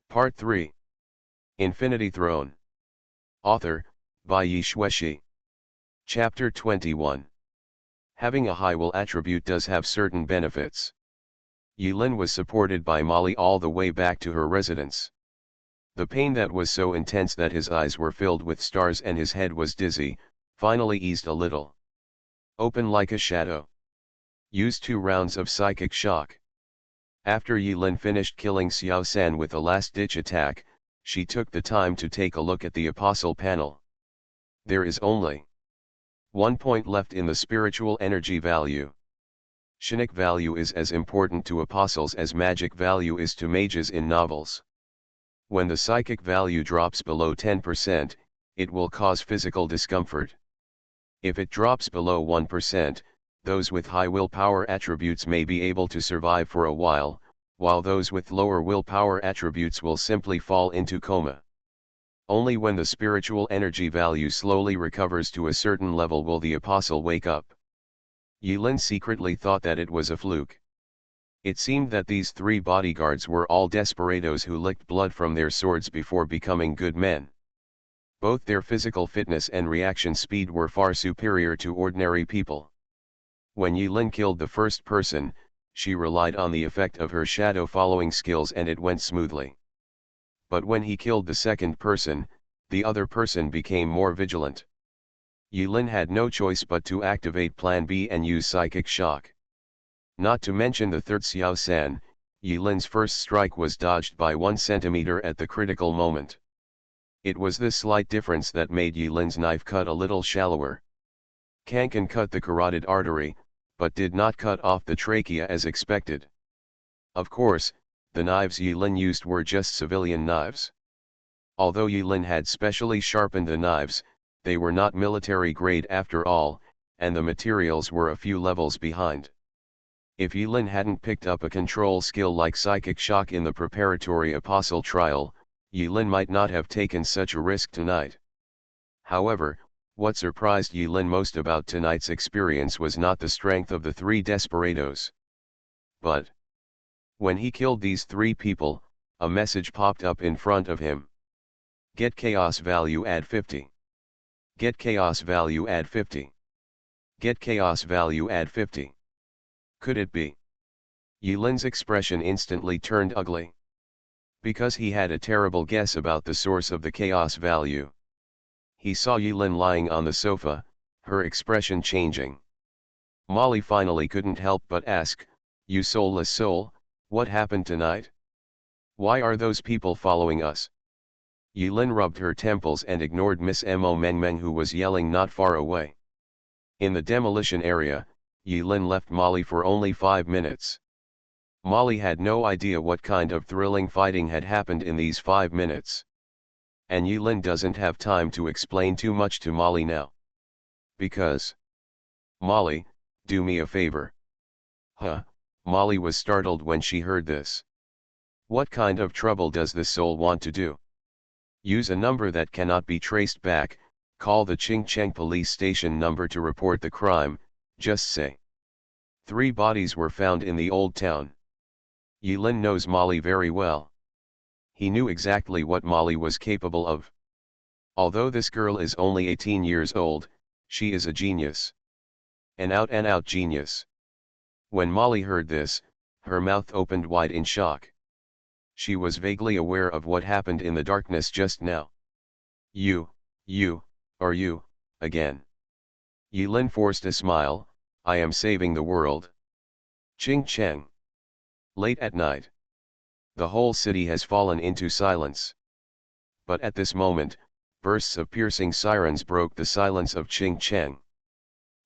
Part 3. Infinity Throne. Author, by Yi Shueshi. Chapter 21. Having a high will attribute does have certain benefits. Yilin was supported by Molly all the way back to her residence. The pain that was so intense that his eyes were filled with stars and his head was dizzy, finally eased a little. Open like a shadow. Used 2 rounds of psychic shock. After Yilin finished killing Xiao San with a last-ditch attack, she took the time to take a look at the apostle panel. There is only 1 point left in the spiritual energy value. Shinic value is as important to apostles as magic value is to mages in novels. When the psychic value drops below 10%, it will cause physical discomfort. If it drops below 1%, those with high willpower attributes may be able to survive for a while those with lower willpower attributes will simply fall into coma. Only when the spiritual energy value slowly recovers to a certain level will the apostle wake up. Yilin secretly thought that it was a fluke. It seemed that these 3 bodyguards were all desperados who licked blood from their swords before becoming good men. Both their physical fitness and reaction speed were far superior to ordinary people. When Yilin killed the first person, she relied on the effect of her shadow following skills and it went smoothly. But when he killed the second person, the other person became more vigilant. Yilin had no choice but to activate Plan B and use psychic shock. Not to mention the third Xiao San, Yilin's first strike was dodged by 1 centimeter at the critical moment. It was this slight difference that made Yilin's knife cut a little shallower. Kankan cut the carotid artery, but did not cut off the trachea as expected. Of course, the knives Yilin used were just civilian knives. Although Yilin had specially sharpened the knives, they were not military grade after all, and the materials were a few levels behind. If Yilin hadn't picked up a control skill like psychic shock in the preparatory apostle trial, Yilin might not have taken such a risk tonight. However, what surprised Yilin most about tonight's experience was not the strength of the 3 desperados. But when he killed these 3 people, a message popped up in front of him. Get chaos value add 50. Get chaos value add 50. Get chaos value add 50. Could it be? Yilin's expression instantly turned ugly. Because he had a terrible guess about the source of the chaos value. He saw Yilin lying on the sofa, her expression changing. Molly finally couldn't help but ask, "You soulless soul, what happened tonight? Why are those people following us?" Yilin rubbed her temples and ignored Miss Mo Mengmeng who was yelling not far away. In the demolition area, Yilin left Molly for only 5 minutes. Molly had no idea what kind of thrilling fighting had happened in these 5 minutes. And Yilin doesn't have time to explain too much to Molly now. Because, "Molly, do me a favor." Huh, Molly was startled when she heard this. What kind of trouble does this soul want to do? Use a number that cannot be traced back, call the Qingcheng police station number to report the crime, just say. 3 bodies were found in the old town. Yilin knows Molly very well. He knew exactly what Molly was capable of. Although this girl is only 18 years old, she is a genius. An out-and-out genius. When Molly heard this, her mouth opened wide in shock. She was vaguely aware of what happened in the darkness just now. You, are you, again? Yilin forced a smile, "I am saving the world." Qingcheng. Late at night. The whole city has fallen into silence. But at this moment, bursts of piercing sirens broke the silence of Qingcheng.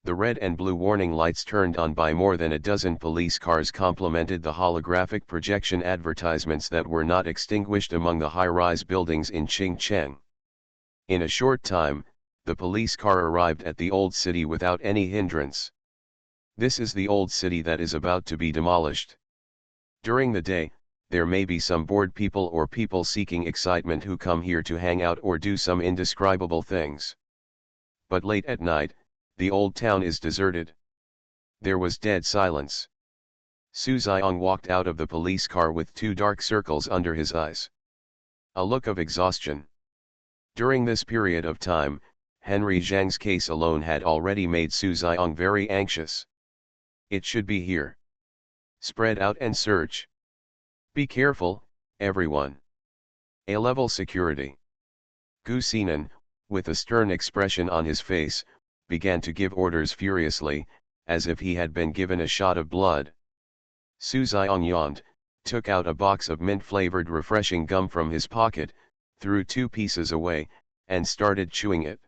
The red and blue warning lights turned on by more than a dozen police cars complemented the holographic projection advertisements that were not extinguished among the high-rise buildings in Qingcheng. In a short time, the police car arrived at the old city without any hindrance. This is the old city that is about to be demolished. During the day, there may be some bored people or people seeking excitement who come here to hang out or do some indescribable things. But late at night, the old town is deserted. There was dead silence. Su Xiong walked out of the police car with 2 dark circles under his eyes. A look of exhaustion. During this period of time, Henry Zhang's case alone had already made Su Xiong very anxious. It should be here. Spread out and search. Be careful, everyone. A-level security. Gu Xinan, with a stern expression on his face, began to give orders furiously, as if he had been given a shot of blood. Su Xiong yawned, took out a box of mint-flavored refreshing gum from his pocket, threw 2 pieces away, and started chewing it.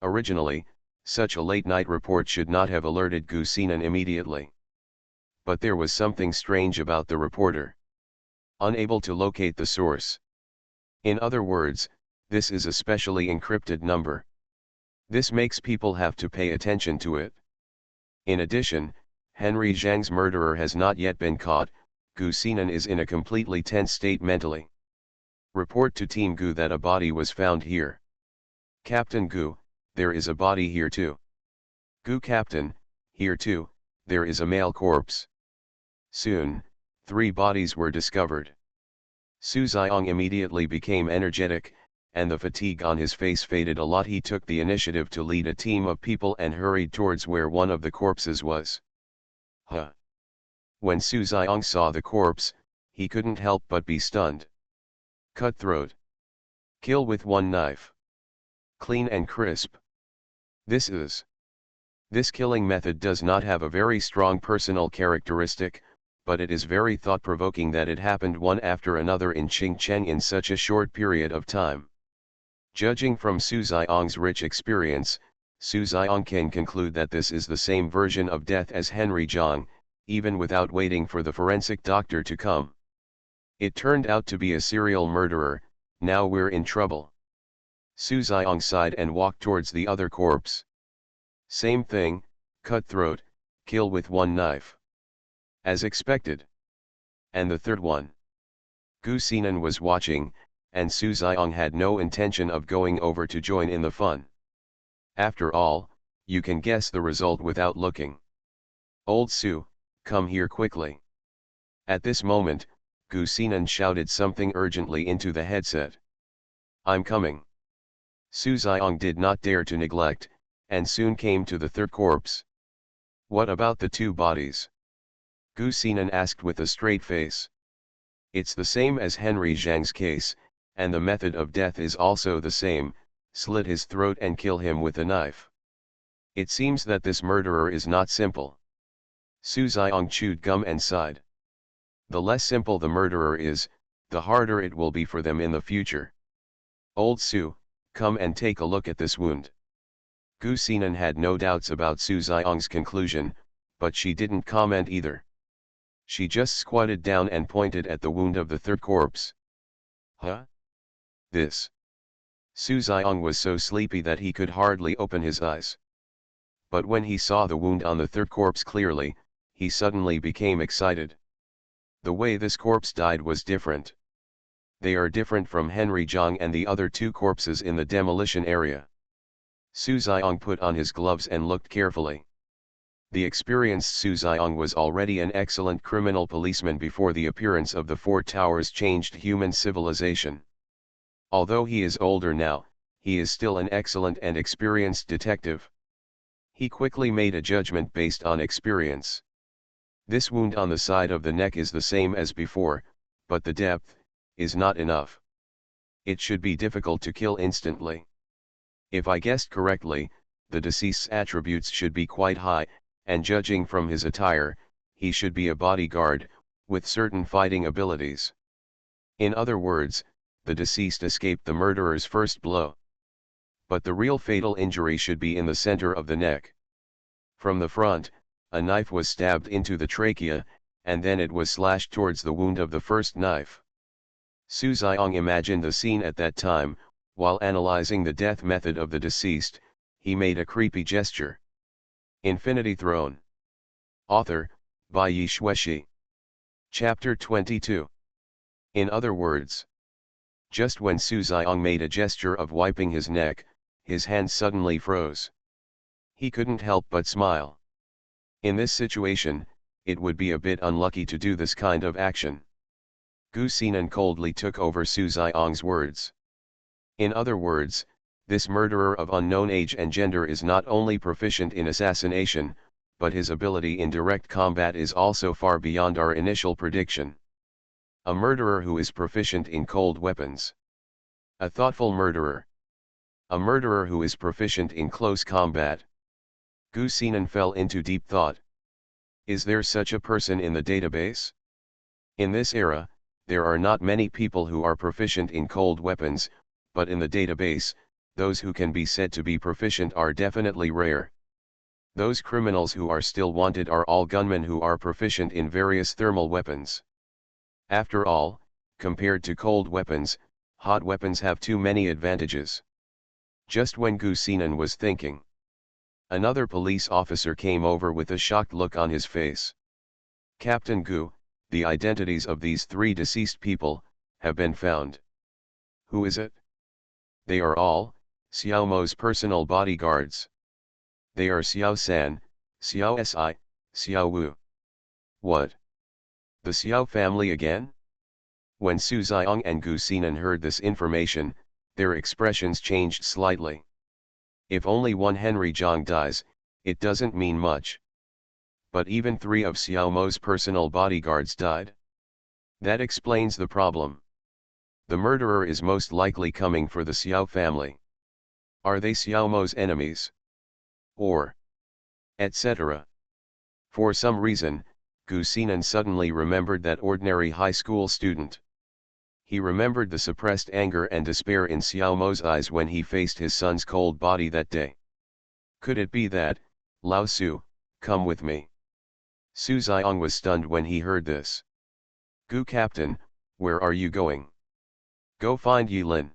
Originally, such a late-night report should not have alerted Gu Xinan immediately. But there was something strange about the reporter. Unable to locate the source. In other words, this is a specially encrypted number. This makes people have to pay attention to it. In addition, Henry Zhang's murderer has not yet been caught. Gu Xinan is in a completely tense state mentally. Report to Team Gu that a body was found here. Captain Gu, there is a body here too. Gu Captain, here too, there is a male corpse. Soon, 3 bodies were discovered. Su Xiong immediately became energetic, and the fatigue on his face faded a lot. He took the initiative to lead a team of people and hurried towards where one of the corpses was. When Su Xiong saw the corpse, he couldn't help but be stunned. Cutthroat. Kill with 1 knife. Clean and crisp. This killing method does not have a very strong personal characteristic, but it is very thought-provoking that it happened one after another in Qingcheng in such a short period of time. Judging from Su Xiong's rich experience, Su Xiong can conclude that this is the same version of death as Henry Zhang, even without waiting for the forensic doctor to come. It turned out to be a serial murderer. Now we're in trouble. Su Xiong sighed and walked towards the other corpse. Same thing, cutthroat, kill with 1 knife. As expected. And the third one. Gu Xinan was watching, and Su Xiong had no intention of going over to join in the fun. After all, you can guess the result without looking. Old Su, come here quickly. At this moment, Gu Xinan shouted something urgently into the headset. I'm coming. Su Xiong did not dare to neglect, and soon came to the third corpse. What about the 2 bodies? Gu Xinan asked with a straight face. It's the same as Henry Zhang's case, and the method of death is also the same, slit his throat and kill him with a knife. It seems that this murderer is not simple. Su Xiong chewed gum and sighed. The less simple the murderer is, the harder it will be for them in the future. Old Su, come and take a look at this wound. Gu Xinan had no doubts about Su Xiong's conclusion, but she didn't comment either. She just squatted down and pointed at the wound of the third corpse. Huh? This. Su Xiong was so sleepy that he could hardly open his eyes. But when he saw the wound on the third corpse clearly, he suddenly became excited. The way this corpse died was different. They are different from Henry Zhang and the other 2 corpses in the demolition area. Su Xiong put on his gloves and looked carefully. The experienced Su Xiong was already an excellent criminal policeman before the appearance of the 4 towers changed human civilization. Although he is older now, he is still an excellent and experienced detective. He quickly made a judgment based on experience. This wound on the side of the neck is the same as before, but the depth is not enough. It should be difficult to kill instantly. If I guessed correctly, the deceased's attributes should be quite high, and judging from his attire, he should be a bodyguard, with certain fighting abilities. In other words, the deceased escaped the murderer's first blow. But the real fatal injury should be in the center of the neck. From the front, a knife was stabbed into the trachea, and then it was slashed towards the wound of the first knife. Su Xiong imagined the scene at that time. While analyzing the death method of the deceased, he made a creepy gesture. Infinity Throne. Author, by Yi Shueshi. Chapter 22. In other words, just when Su Xiong made a gesture of wiping his neck, his hand suddenly froze. He couldn't help but smile. In this situation, it would be a bit unlucky to do this kind of action. Gu Xinan coldly took over Su Xiong's words. In other words, this murderer of unknown age and gender is not only proficient in assassination, but his ability in direct combat is also far beyond our initial prediction. A murderer who is proficient in cold weapons. A thoughtful murderer. A murderer who is proficient in close combat. Gu Xinan fell into deep thought. Is there such a person in the database? In this era, there are not many people who are proficient in cold weapons, but in the database, those who can be said to be proficient are definitely rare. Those criminals who are still wanted are all gunmen who are proficient in various thermal weapons. After all, compared to cold weapons, hot weapons have too many advantages. Just when Gu Xinan was thinking, another police officer came over with a shocked look on his face. Captain Gu, the identities of these 3 deceased people have been found. Who is it? They are all Xiao Mo's personal bodyguards. They are Xiao San, Xiao Si, Xiao Wu. What? The Xiao family again? When Su Xiong and Gu Xinan heard this information, their expressions changed slightly. If only one Henry Zhang dies, it doesn't mean much. But even 3 of Xiao Mo's personal bodyguards died? That explains the problem. The murderer is most likely coming for the Xiao family. Are they Xiao Mo's enemies? Or etc. For some reason, Gu Xinan suddenly remembered that ordinary high school student. He remembered the suppressed anger and despair in Xiao Mo's eyes when he faced his son's cold body that day. Could it be that, Lao Su, come with me? Su Xiong was stunned when he heard this. Gu Captain, where are you going? Go find Yilin.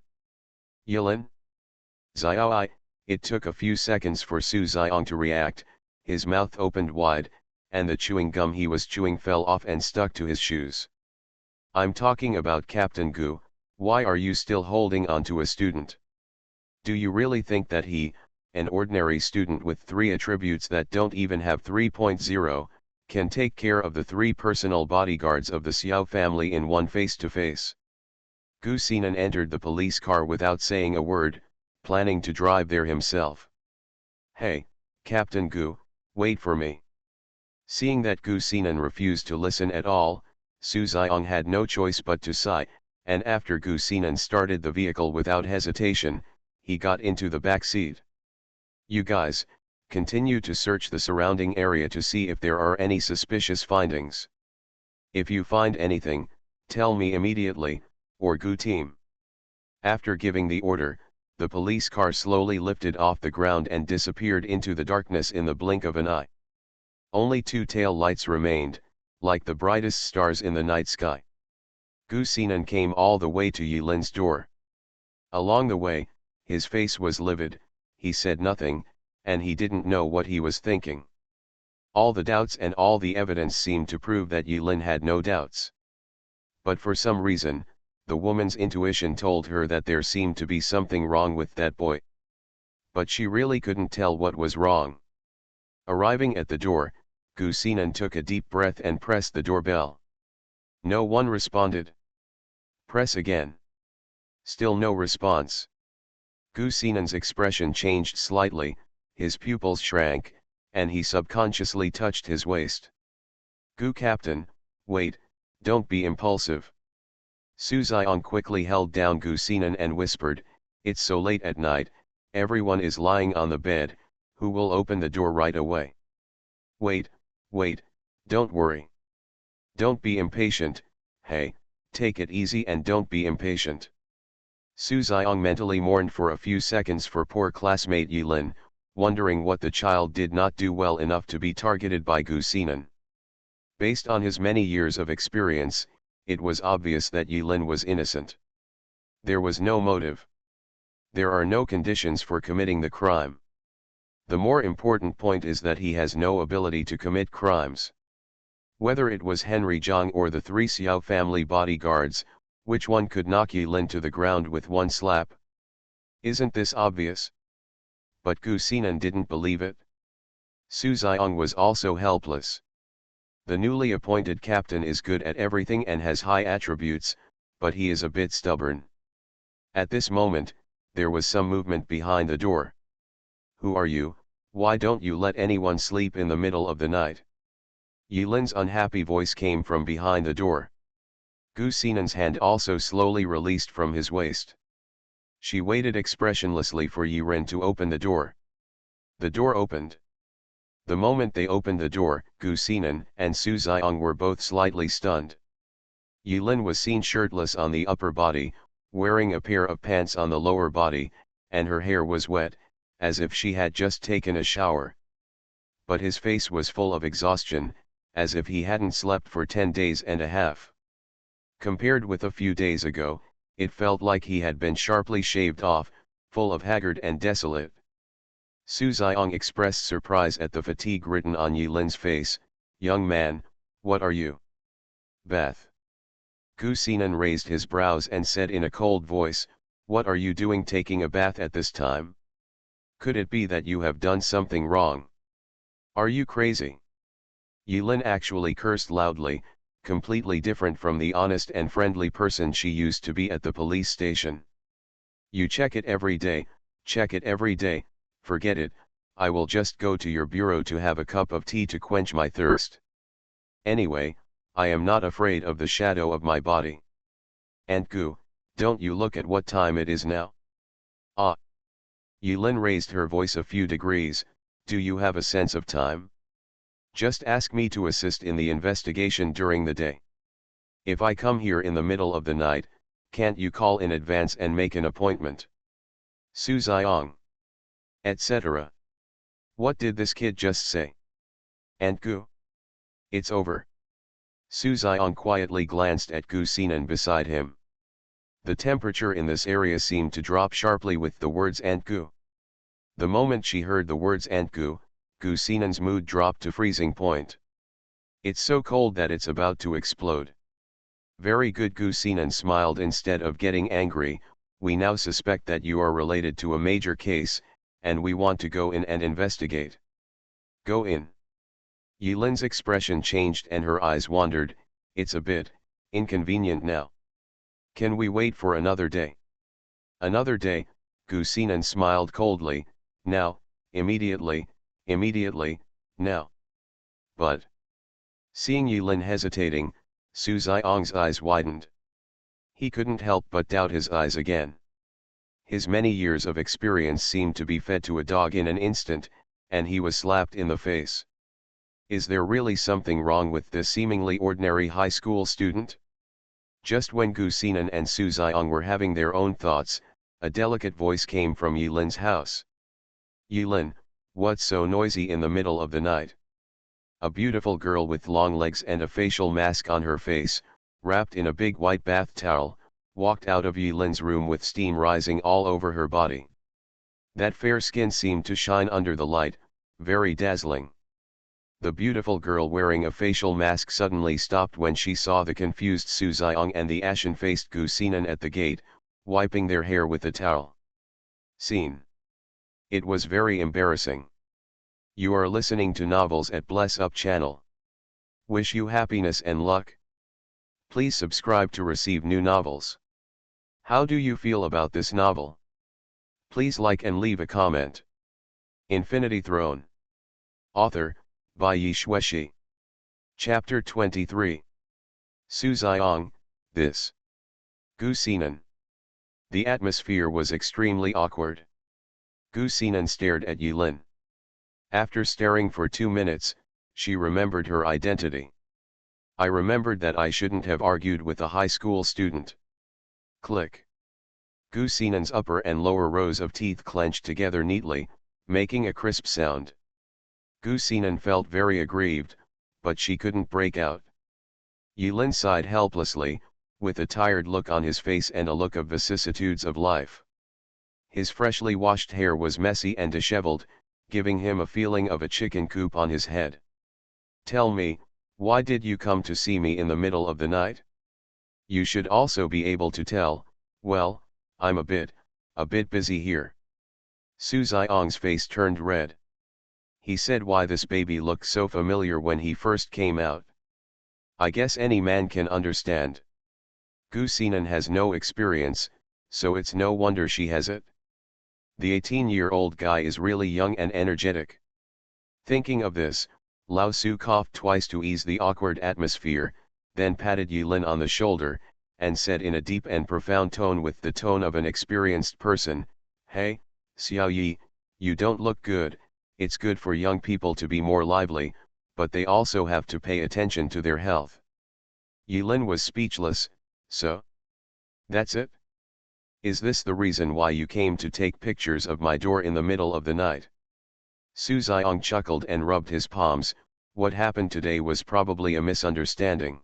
Yilin? Xiao. It took a few seconds for Su Xiong to react. His mouth opened wide, and the chewing gum he was chewing fell off and stuck to his shoes. I'm talking about Captain Gu. Why are you still holding on to a student? Do you really think that he, an ordinary student with 3 attributes that don't even have 3.0, can take care of the 3 personal bodyguards of the Xiao family in one face-to-face? Gu Xinan entered the police car without saying a word, planning to drive there himself. Hey, Captain Gu, wait for me. Seeing that Gu Xinan refused to listen at all, Su Xiong had no choice but to sigh, and after Gu Xinan started the vehicle without hesitation, he got into the back seat. You guys, continue to search the surrounding area to see if there are any suspicious findings. If you find anything, tell me immediately, or Gu team. After giving the order, the police car slowly lifted off the ground and disappeared into the darkness in the blink of an eye. Only 2 tail lights remained, like the brightest stars in the night sky. Gu Xinan came all the way to Yilin's door. Along the way, his face was livid, he said nothing, and he didn't know what he was thinking. All the doubts and all the evidence seemed to prove that Yilin had no doubts. But for some reason, the woman's intuition told her that there seemed to be something wrong with that boy. But she really couldn't tell what was wrong. Arriving at the door, Gu Xinan took a deep breath and pressed the doorbell. No one responded. Press again. Still no response. Gu Xinan's expression changed slightly, his pupils shrank, and he subconsciously touched his waist. Gu Captain, wait, don't be impulsive. Su Xiong quickly held down Gu Xinan and whispered, it's so late at night, everyone is lying on the bed, who will open the door right away? Wait, don't worry. Don't be impatient, hey, take it easy and don't be impatient. Su Xiong mentally mourned for a few seconds for poor classmate Yilin, wondering what the child did not do well enough to be targeted by Gu Xinan. Based on his many years of experience, it was obvious that Yilin was innocent. There was no motive. There are no conditions for committing the crime. The more important point is that he has no ability to commit crimes. Whether it was Henry Zhang or the 3 Xiao family bodyguards, which one could knock Yilin to the ground with one slap? Isn't this obvious? But Gu Xinan didn't believe it. Su Xiong was also helpless. The newly appointed captain is good at everything and has high attributes, but he is a bit stubborn. At this moment, there was some movement behind the door. Who are you? Why don't you let anyone sleep in the middle of the night? Yilin's unhappy voice came from behind the door. Gu Xinan's hand also slowly released from his waist. She waited expressionlessly for Yiren to open the door. The door opened. The moment they opened the door, Gu Xinan and Su Xiong were both slightly stunned. Yilin was seen shirtless on the upper body, wearing a pair of pants on the lower body, and her hair was wet, as if she had just taken a shower. But his face was full of exhaustion, as if he hadn't slept for 10 days and a half. Compared with a few days ago, it felt like he had been sharply shaved off, full of haggard and desolate. Su Xiong expressed surprise at the fatigue written on Yilin's face. Young man, what are you? Bath. Gu Xinan raised his brows and said in a cold voice, what are you doing taking a bath at this time? Could it be that you have done something wrong? Are you crazy? Yilin actually cursed loudly, completely different from the honest and friendly person she used to be at the police station. You check it every day, forget it, I will just go to your bureau to have a cup of tea to quench my thirst. Anyway, I am not afraid of the shadow of my body. And Gu, don't you look at what time it is now? Ah. Yilin raised her voice a few degrees, do you have a sense of time? Just ask me to assist in the investigation during the day. If I come here in the middle of the night, can't you call in advance and make an appointment? Su Xiong. Etc. What did this kid just say? And Gu? It's over. Su Xiong quietly glanced at Gu Xinan beside him. The temperature in this area seemed to drop sharply with the words and Gu. The moment she heard the words and Gu Xinan's mood dropped to freezing point. It's so cold that it's about to explode. Very good, Gu Xinan smiled instead of getting angry. We now suspect that you are related to a major case, and we want to go in and investigate. Go in. Yilin's expression changed and her eyes wandered. It's a bit inconvenient now. Can we wait for another day? Another day, Gu Xinan smiled coldly. Now, immediately, now. But, seeing Yilin hesitating, Su Xiong's eyes widened. He couldn't help but doubt his eyes again. His many years of experience seemed to be fed to a dog in an instant, and he was slapped in the face. Is there really something wrong with this seemingly ordinary high school student? Just when Gu Xinan and Su Xiong were having their own thoughts, a delicate voice came from Yilin's house. Yilin, what's so noisy in the middle of the night? A beautiful girl with long legs and a facial mask on her face, wrapped in a big white bath towel, walked out of Yilin's room with steam rising all over her body. That fair skin seemed to shine under the light, very dazzling. The beautiful girl wearing a facial mask suddenly stopped when she saw the confused Su Xiong and the ashen-faced Gu Xinan at the gate, wiping their hair with a towel. Scene. It was very embarrassing. You are listening to novels at Bless Up channel. Wish you happiness and luck. Please subscribe to receive new novels. How do you feel about this novel? Please like and leave a comment. Infinity Throne. Author, by Yi Shueshi. Chapter 23. Su Xiong, this. Gu Xinan. The atmosphere was extremely awkward. Gu Xinan stared at Yilin. After staring for 2 minutes, she remembered her identity. I remembered that I shouldn't have argued with a high school student. Click. Gu Xinan's upper and lower rows of teeth clenched together neatly, making a crisp sound. Gu Xinan felt very aggrieved, but she couldn't break out. Yilin sighed helplessly, with a tired look on his face and a look of vicissitudes of life. His freshly washed hair was messy and disheveled, giving him a feeling of a chicken coop on his head. Tell me, why did you come to see me in the middle of the night? You should also be able to tell. Well, I'm a bit busy here. Su Xiong's face turned red. He said why this baby looked so familiar when he first came out. I guess any man can understand. Gu Xinan has no experience, so it's no wonder she has it. The 18-year-old guy is really young and energetic. Thinking of this, Lao Su coughed twice to ease the awkward atmosphere, then patted Yilin on the shoulder, and said in a deep and profound tone with the tone of an experienced person, "Hey, Xiao Yi, you don't look good. It's good for young people to be more lively, but they also have to pay attention to their health." Yilin was speechless. "So? That's it? Is this the reason why you came to take pictures of my door in the middle of the night?" Su Xiong chuckled and rubbed his palms. "What happened today was probably a misunderstanding.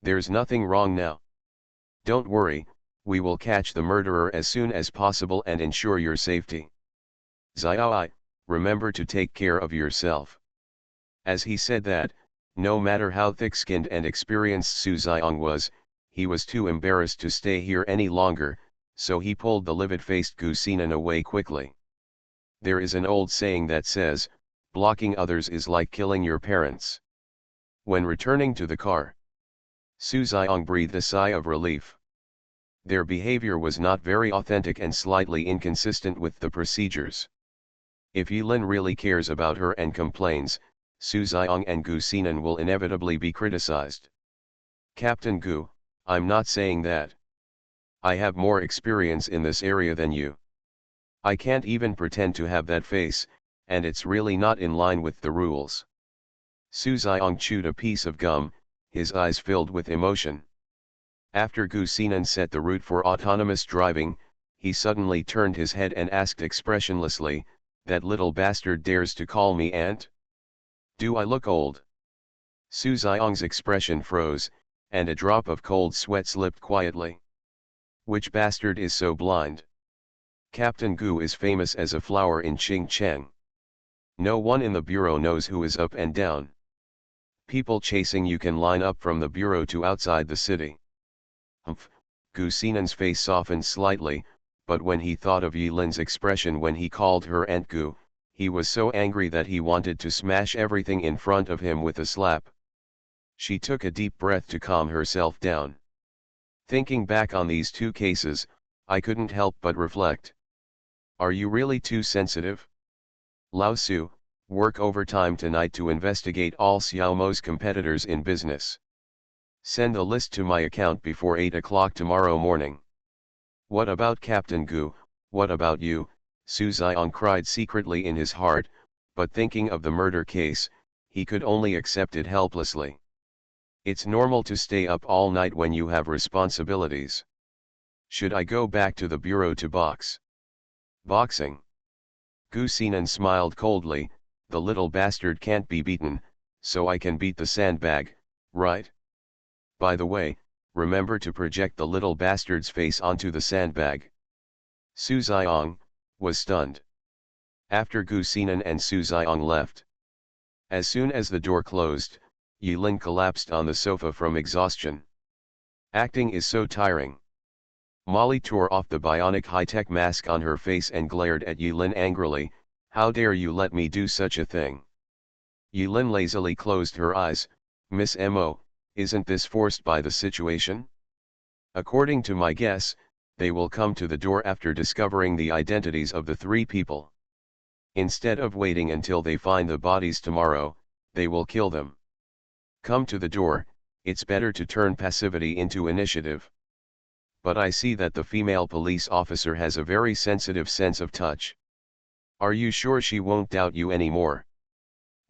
There's nothing wrong now. Don't worry, we will catch the murderer as soon as possible and ensure your safety. Xiaoi, remember to take care of yourself." As he said that, no matter how thick-skinned and experienced Su Xiong was, he was too embarrassed to stay here any longer, so he pulled the livid-faced Gu Xinan away quickly. There is an old saying that says, blocking others is like killing your parents. When returning to the car, Su Xiong breathed a sigh of relief. Their behavior was not very authentic and slightly inconsistent with the procedures. If Yilin really cares about her and complains, Su Xiong and Gu Xinan will inevitably be criticized. "Captain Gu, I'm not saying that. I have more experience in this area than you. I can't even pretend to have that face, and it's really not in line with the rules." Su Xiong chewed a piece of gum, his eyes filled with emotion. After Gu Xinan set the route for autonomous driving, he suddenly turned his head and asked expressionlessly, "That little bastard dares to call me aunt? Do I look old?" Su Xiong's expression froze, and a drop of cold sweat slipped quietly. "Which bastard is so blind? Captain Gu is famous as a flower in Qingcheng. No one in the bureau knows who is up and down. People chasing you can line up from the bureau to outside the city." Humph, Gu Xinan's face softened slightly, but when he thought of Yilin's expression when he called her Aunt Gu, he was so angry that he wanted to smash everything in front of him with a slap. She took a deep breath to calm herself down. "Thinking back on these two cases, I couldn't help but reflect. Are you really too sensitive? Lao Su, work overtime tonight to investigate all Xiaomo's competitors in business. Send a list to my account before 8 o'clock tomorrow morning." "What about Captain Gu, what about you?" Su Xiong cried secretly in his heart, but thinking of the murder case, he could only accept it helplessly. "It's normal to stay up all night when you have responsibilities. Should I go back to the bureau to box?" "Boxing?" Gu Xinan smiled coldly. "The little bastard can't be beaten, so I can beat the sandbag, right? By the way, remember to project the little bastard's face onto the sandbag." Su Xiong was stunned. After Gu Xinan and Su Xiong left, as soon as the door closed, Yilin collapsed on the sofa from exhaustion. "Acting is so tiring." Molly tore off the bionic high-tech mask on her face and glared at Yilin angrily. "How dare you let me do such a thing?" Yilin lazily closed her eyes. "Miss Mo, isn't this forced by the situation? According to my guess, they will come to the door after discovering the identities of the three people. Instead of waiting until they find the bodies tomorrow, they will kill them. Come to the door, it's better to turn passivity into initiative. But I see that the female police officer has a very sensitive sense of touch. Are you sure she won't doubt you anymore?"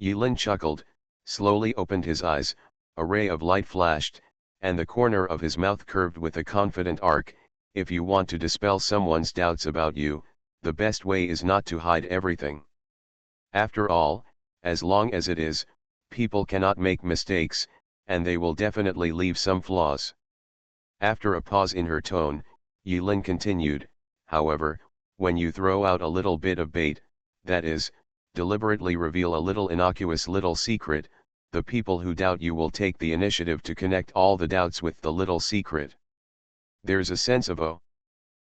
Yilin chuckled, slowly opened his eyes, a ray of light flashed, and the corner of his mouth curved with a confident arc. "If you want to dispel someone's doubts about you, the best way is not to hide everything. After all, as long as it is, people cannot make mistakes, and they will definitely leave some flaws." After a pause in her tone, Yilin continued, "However, when you throw out a little bit of bait, that is, deliberately reveal a little innocuous little secret, the people who doubt you will take the initiative to connect all the doubts with the little secret. There's a sense of oh.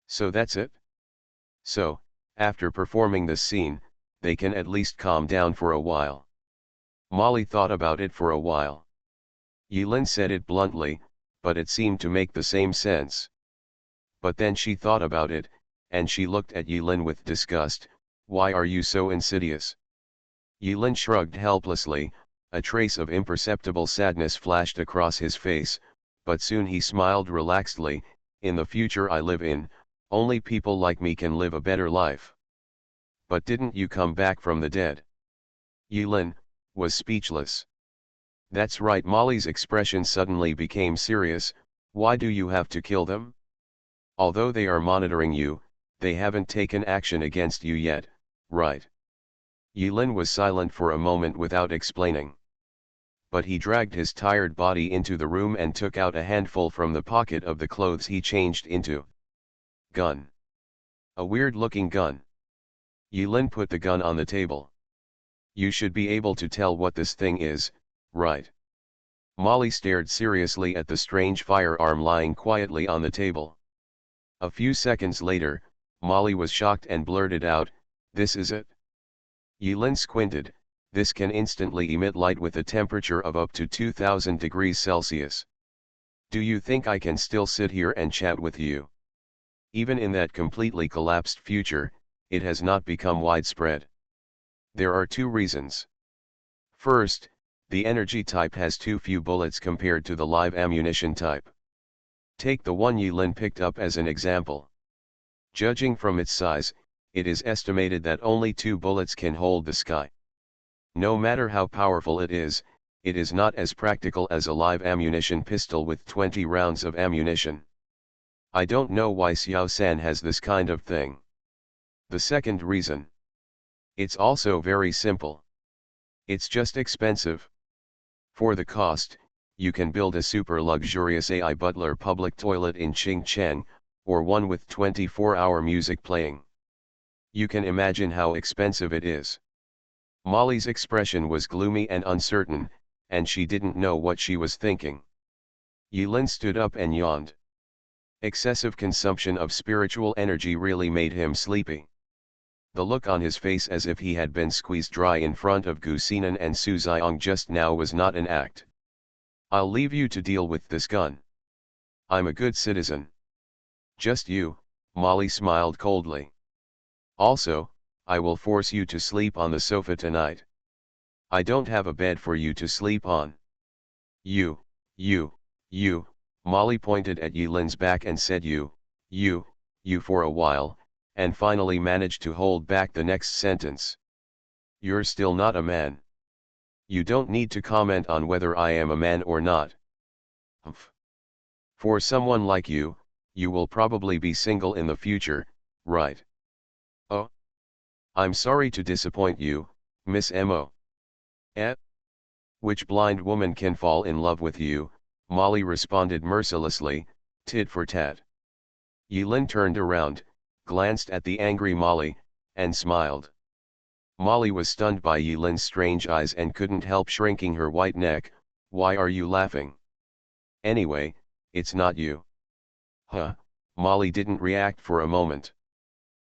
So that's it? So, after performing this scene, they can at least calm down for a while." Molly thought about it for a while. Yilin said it bluntly, but it seemed to make the same sense. But then she thought about it, and she looked at Yilin with disgust. Why are you so insidious? Yilin shrugged helplessly, a trace of imperceptible sadness flashed across his face, but soon he smiled relaxedly. In the future I live in, only people like me can live a better life. But didn't you come back from the dead? Yilin was speechless. That's right. Molly's expression suddenly became serious. Why do you have to kill them? Although they are monitoring you, they haven't taken action against you yet, right? Yilin was silent for a moment without explaining. But he dragged his tired body into the room and took out a handful from the pocket of the clothes he changed into. Gun. A weird-looking gun. Yilin put the gun on the table. You should be able to tell what this thing is, right? Molly stared seriously at the strange firearm lying quietly on the table. A few seconds later, Molly was shocked and blurted out, "This is it?" Yilin squinted. This can instantly emit light with a temperature of up to 2000 degrees Celsius. Do you think I can still sit here and chat with you? Even in that completely collapsed future, it has not become widespread. There are two reasons. First, the energy type has too few bullets compared to the live ammunition type. Take the one Yilin picked up as an example. Judging from its size, it is estimated that only 2 bullets can hold the sky. No matter how powerful it is not as practical as a live ammunition pistol with 20 rounds of ammunition. I don't know why Xiao-san has this kind of thing. The second reason. It's also very simple. It's just expensive. For the cost, you can build a super luxurious AI butler public toilet in Qingcheng, or one with 24-hour music playing. You can imagine how expensive it is. Molly's expression was gloomy and uncertain, and she didn't know what she was thinking. Yilin stood up and yawned. Excessive consumption of spiritual energy really made him sleepy. The look on his face as if he had been squeezed dry in front of Gu Xinan and Su Xiong just now was not an act. I'll leave you to deal with this gun. I'm a good citizen. Just you, Molly smiled coldly. Also, I will force you to sleep on the sofa tonight. I don't have a bed for you to sleep on. You, Molly pointed at Yilin's back and said you for a while, and finally managed to hold back the next sentence. You're still not a man. You don't need to comment on whether I am a man or not. Humph. For someone like you, you will probably be single in the future, right? Oh. I'm sorry to disappoint you, Miss Mo. Which blind woman can fall in love with you? Molly responded mercilessly, tit for tat. Yilin turned around, glanced at the angry Molly, and smiled. Molly was stunned by Yilin's strange eyes and couldn't help shrinking her white neck. Why are you laughing? Anyway, it's not you. Huh? Molly didn't react for a moment.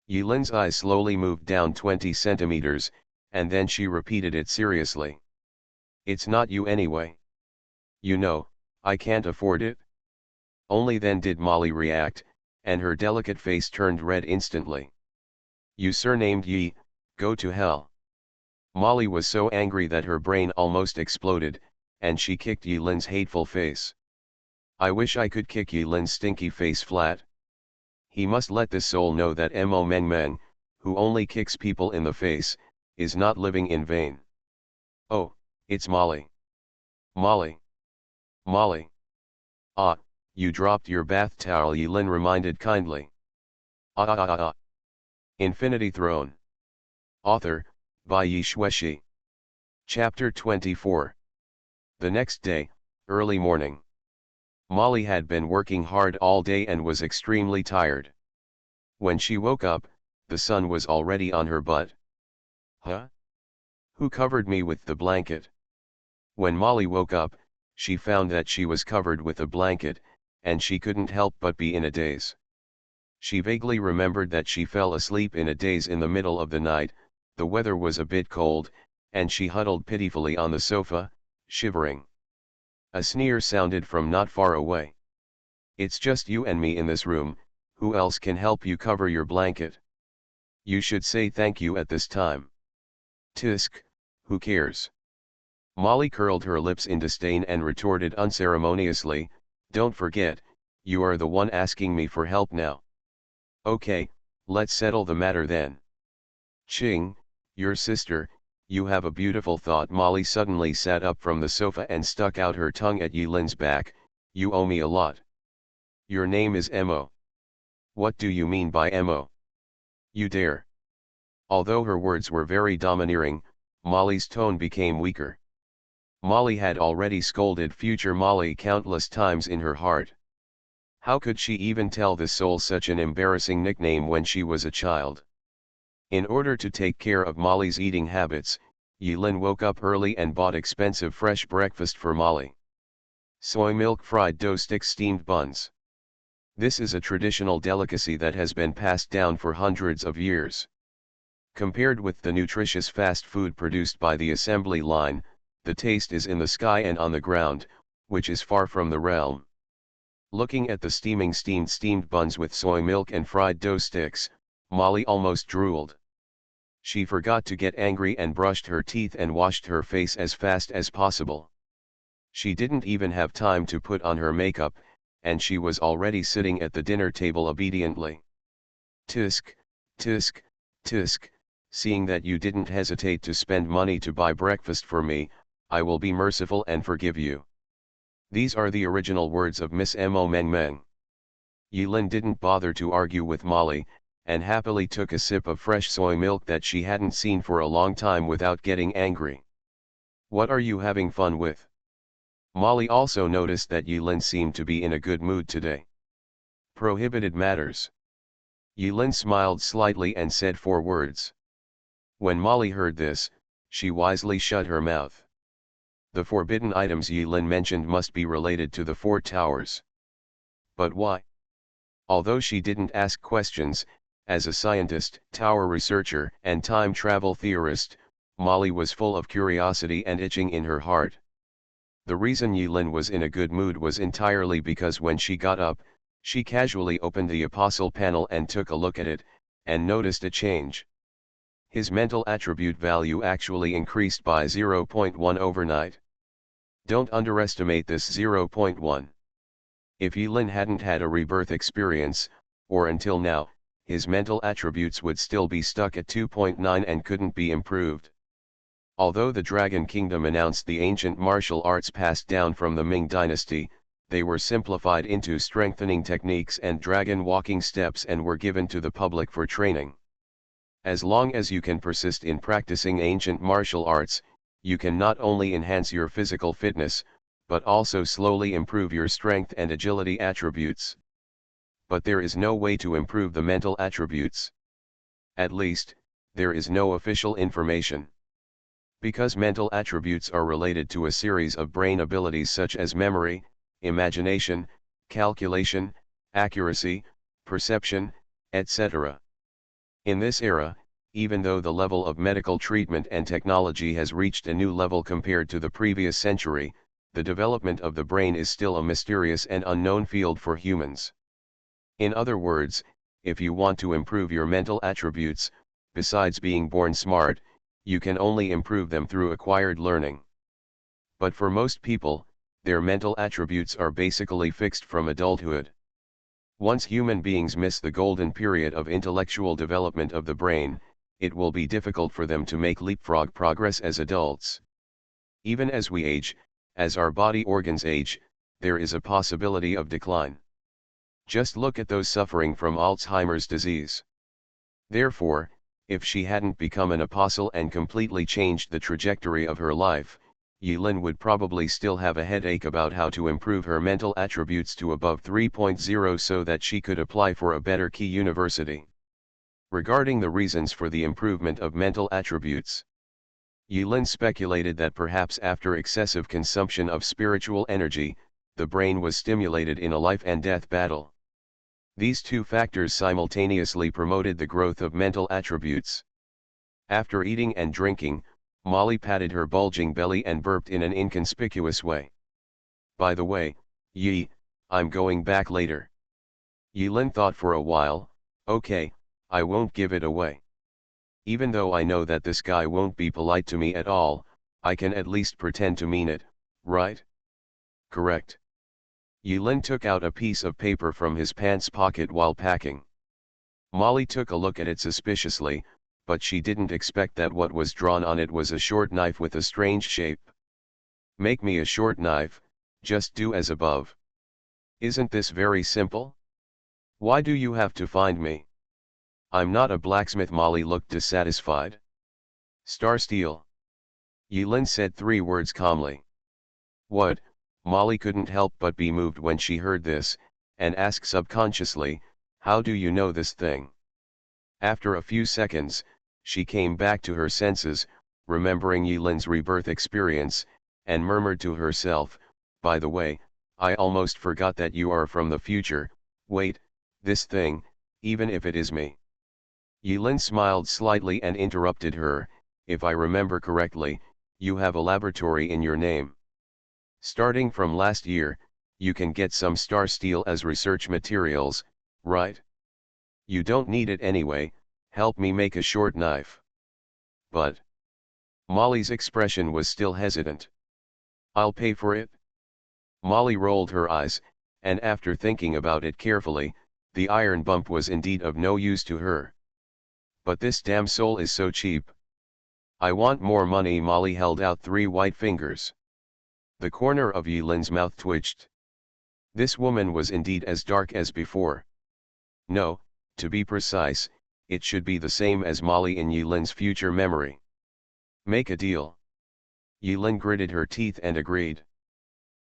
Yilin's eyes slowly moved down 20 centimeters, and then she repeated it seriously. It's not you anyway. You know, I can't afford it. Only then did Molly react, and her delicate face turned red instantly. You surnamed Yi, go to hell. Molly was so angry that her brain almost exploded, and she kicked Yilin's hateful face. I wish I could kick Yilin's stinky face flat. He must let this soul know that Mo Meng Meng, who only kicks people in the face, is not living in vain. Oh, it's Molly. Molly. Molly. Ah, you dropped your bath towel, Yilin reminded kindly. Infinity Throne. Author, by Yi Shueshi. Chapter 24. The next day, early morning. Molly had been working hard all day and was extremely tired. When she woke up, the sun was already on her butt. Huh? Who covered me with the blanket? When Molly woke up, she found that she was covered with a blanket, and she couldn't help but be in a daze. She vaguely remembered that she fell asleep in a daze in the middle of the night. The weather was a bit cold, and she huddled pitifully on the sofa, shivering. A sneer sounded from not far away. It's just you and me in this room, who else can help you cover your blanket? You should say thank you at this time. Tisk, who cares? Molly curled her lips in disdain and retorted unceremoniously, don't forget, you are the one asking me for help now. Okay, let's settle the matter then. Ching, your sister, you have a beautiful thought. Molly suddenly sat up from the sofa and stuck out her tongue at Yilin's back, you owe me a lot. Your name is Mo. What do you mean by Mo? You dare. Although her words were very domineering, Molly's tone became weaker. Molly had already scolded future Molly countless times in her heart. How could she even tell this soul such an embarrassing nickname when she was a child? In order to take care of Molly's eating habits, Yilin woke up early and bought expensive fresh breakfast for Molly. Soy milk fried dough sticks, steamed buns. This is a traditional delicacy that has been passed down for hundreds of years. Compared with the nutritious fast food produced by the assembly line, the taste is in the sky and on the ground, which is far from the realm. Looking at the steamed buns with soy milk and fried dough sticks, Molly almost drooled. She forgot to get angry and brushed her teeth and washed her face as fast as possible. She didn't even have time to put on her makeup, and she was already sitting at the dinner table obediently. Tisk, tisk, tisk, seeing that you didn't hesitate to spend money to buy breakfast for me, I will be merciful and forgive you. These are the original words of Miss Mo Meng Meng. Yilin didn't bother to argue with Molly, and happily took a sip of fresh soy milk that she hadn't seen for a long time without getting angry. What are you having fun with? Molly also noticed that Yilin seemed to be in a good mood today. Prohibited matters. Yilin smiled slightly and said 4 words. When Molly heard this, she wisely shut her mouth. The forbidden items Yilin mentioned must be related to the 4 towers. But why? Although she didn't ask questions, as a scientist, tower researcher, and time travel theorist, Molly was full of curiosity and itching in her heart. The reason Yilin was in a good mood was entirely because when she got up, she casually opened the apostle panel and took a look at it, and noticed a change. His mental attribute value actually increased by 0.1 overnight. Don't underestimate this 0.1. If Yilin hadn't had a rebirth experience, or until now, his mental attributes would still be stuck at 2.9 and couldn't be improved. Although the Dragon Kingdom announced the ancient martial arts passed down from the Ming Dynasty, they were simplified into strengthening techniques and dragon walking steps and were given to the public for training. As long as you can persist in practicing ancient martial arts, you can not only enhance your physical fitness, but also slowly improve your strength and agility attributes. But there is no way to improve the mental attributes. At least, there is no official information. Because mental attributes are related to a series of brain abilities such as memory, imagination, calculation, accuracy, perception, etc. In this era, even though the level of medical treatment and technology has reached a new level compared to the previous century, the development of the brain is still a mysterious and unknown field for humans. In other words, if you want to improve your mental attributes, besides being born smart, you can only improve them through acquired learning. But for most people, their mental attributes are basically fixed from adulthood. Once human beings miss the golden period of intellectual development of the brain, it will be difficult for them to make leapfrog progress as adults. Even as we age, as our body organs age, there is a possibility of decline. Just look at those suffering from Alzheimer's disease. Therefore, if she hadn't become an apostle and completely changed the trajectory of her life, Yilin would probably still have a headache about how to improve her mental attributes to above 3.0 so that she could apply for a better key university. Regarding the reasons for the improvement of mental attributes, Yilin speculated that perhaps after excessive consumption of spiritual energy, the brain was stimulated in a life and death battle. These 2 factors simultaneously promoted the growth of mental attributes. After eating and drinking, Molly patted her bulging belly and burped in an inconspicuous way. By the way, I'm going back later. Yilin thought for a while. Okay, I won't give it away. Even though I know that this guy won't be polite to me at all, I can at least pretend to mean it, right? Correct. Yilin took out a piece of paper from his pants pocket while packing. Molly took a look at it suspiciously, but she didn't expect that what was drawn on it was a short knife with a strange shape. Make me a short knife, just do as above. Isn't this very simple? Why do you have to find me? I'm not a blacksmith. Molly looked dissatisfied. Star steel. Yilin said 3 words calmly. What? Molly couldn't help but be moved when she heard this, and asked subconsciously, how do you know this thing? After a few seconds, she came back to her senses, remembering Yilin's rebirth experience, and murmured to herself, by the way, I almost forgot that you are from the future. Wait, this thing, even if it is me. Yilin smiled slightly and interrupted her, if I remember correctly, you have a laboratory in your name. Starting from last year, you can get some star steel as research materials, right? You don't need it anyway, help me make a short knife. But Molly's expression was still hesitant. I'll pay for it. Molly rolled her eyes, and after thinking about it carefully, the iron bump was indeed of no use to her. But this damn soul is so cheap. I want more money. Molly held out 3 white fingers. The corner of Yilin's mouth twitched. This woman was indeed as dark as before. No, to be precise, it should be the same as Molly in Yilin's future memory. Make a deal. Yilin gritted her teeth and agreed.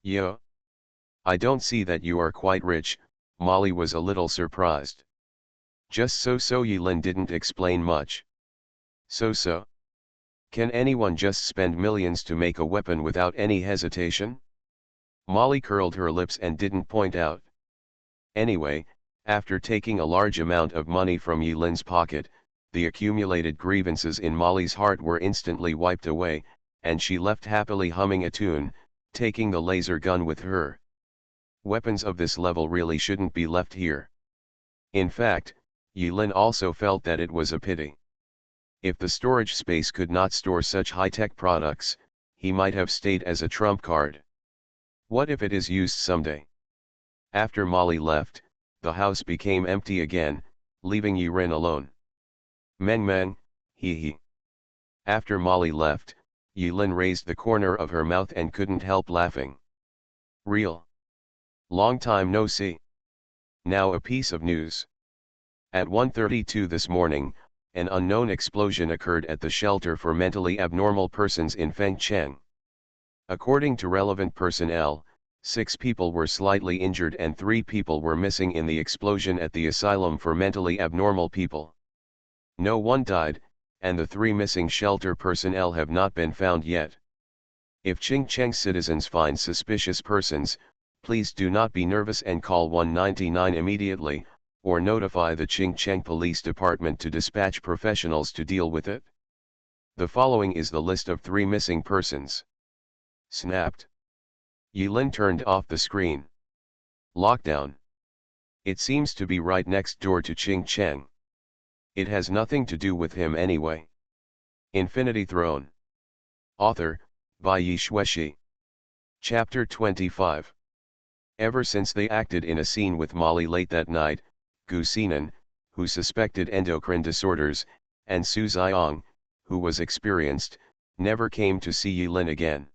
Yo. I don't see that you are quite rich. Molly was a little surprised. Just so. Yilin didn't explain much. So. Can anyone just spend millions to make a weapon without any hesitation? Molly curled her lips and didn't point out. Anyway, after taking a large amount of money from Yilin's pocket, the accumulated grievances in Molly's heart were instantly wiped away, and she left happily humming a tune, taking the laser gun with her. Weapons of this level really shouldn't be left here. In fact, Yilin also felt that it was a pity. If the storage space could not store such high-tech products, he might have stayed as a trump card. What if it is used someday? After Molly left, the house became empty again, leaving Yilin alone. Meng, he. After Molly left, Yilin raised the corner of her mouth and couldn't help laughing. Real. Long time no see. Now a piece of news. At 1:32 this morning, an unknown explosion occurred at the shelter for mentally abnormal persons in Fengcheng. According to relevant personnel, 6 people were slightly injured and 3 people were missing in the explosion at the asylum for mentally abnormal people. No one died, and the 3 missing shelter personnel have not been found yet. If Qingcheng citizens find suspicious persons, please do not be nervous and call 199 immediately, or notify the Qingcheng Police Department to dispatch professionals to deal with it. The following is the list of 3 missing persons. Snapped. Yilin turned off the screen. Lockdown. It seems to be right next door to Qingcheng. It has nothing to do with him anyway. Infinity Throne. Author, by Yi Shueshi. Chapter 25. Ever since they acted in a scene with Molly late that night, Gu Xinan, who suspected endocrine disorders, and Su Xiong, who was experienced, never came to see Yilin again.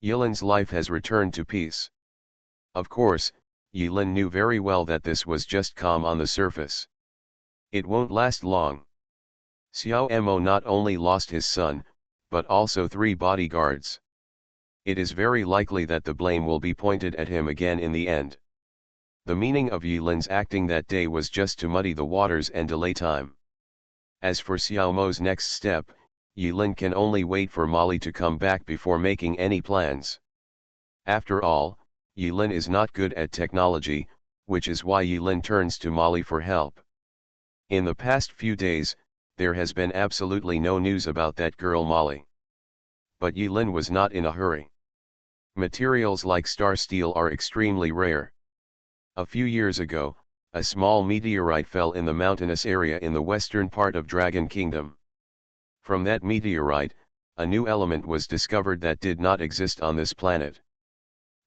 Yilin's life has returned to peace. Of course, Yilin knew very well that this was just calm on the surface. It won't last long. Xiao Mo not only lost his son, but also 3 bodyguards. It is very likely that the blame will be pointed at him again in the end. The meaning of Yilin's acting that day was just to muddy the waters and delay time. As for Xiao Mo's next step, Yilin can only wait for Molly to come back before making any plans. After all, Yilin is not good at technology, which is why Yilin turns to Molly for help. In the past few days, there has been absolutely no news about that girl Molly. But Yilin was not in a hurry. Materials like star steel are extremely rare. A few years ago, a small meteorite fell in the mountainous area in the western part of Dragon Kingdom. From that meteorite, a new element was discovered that did not exist on this planet.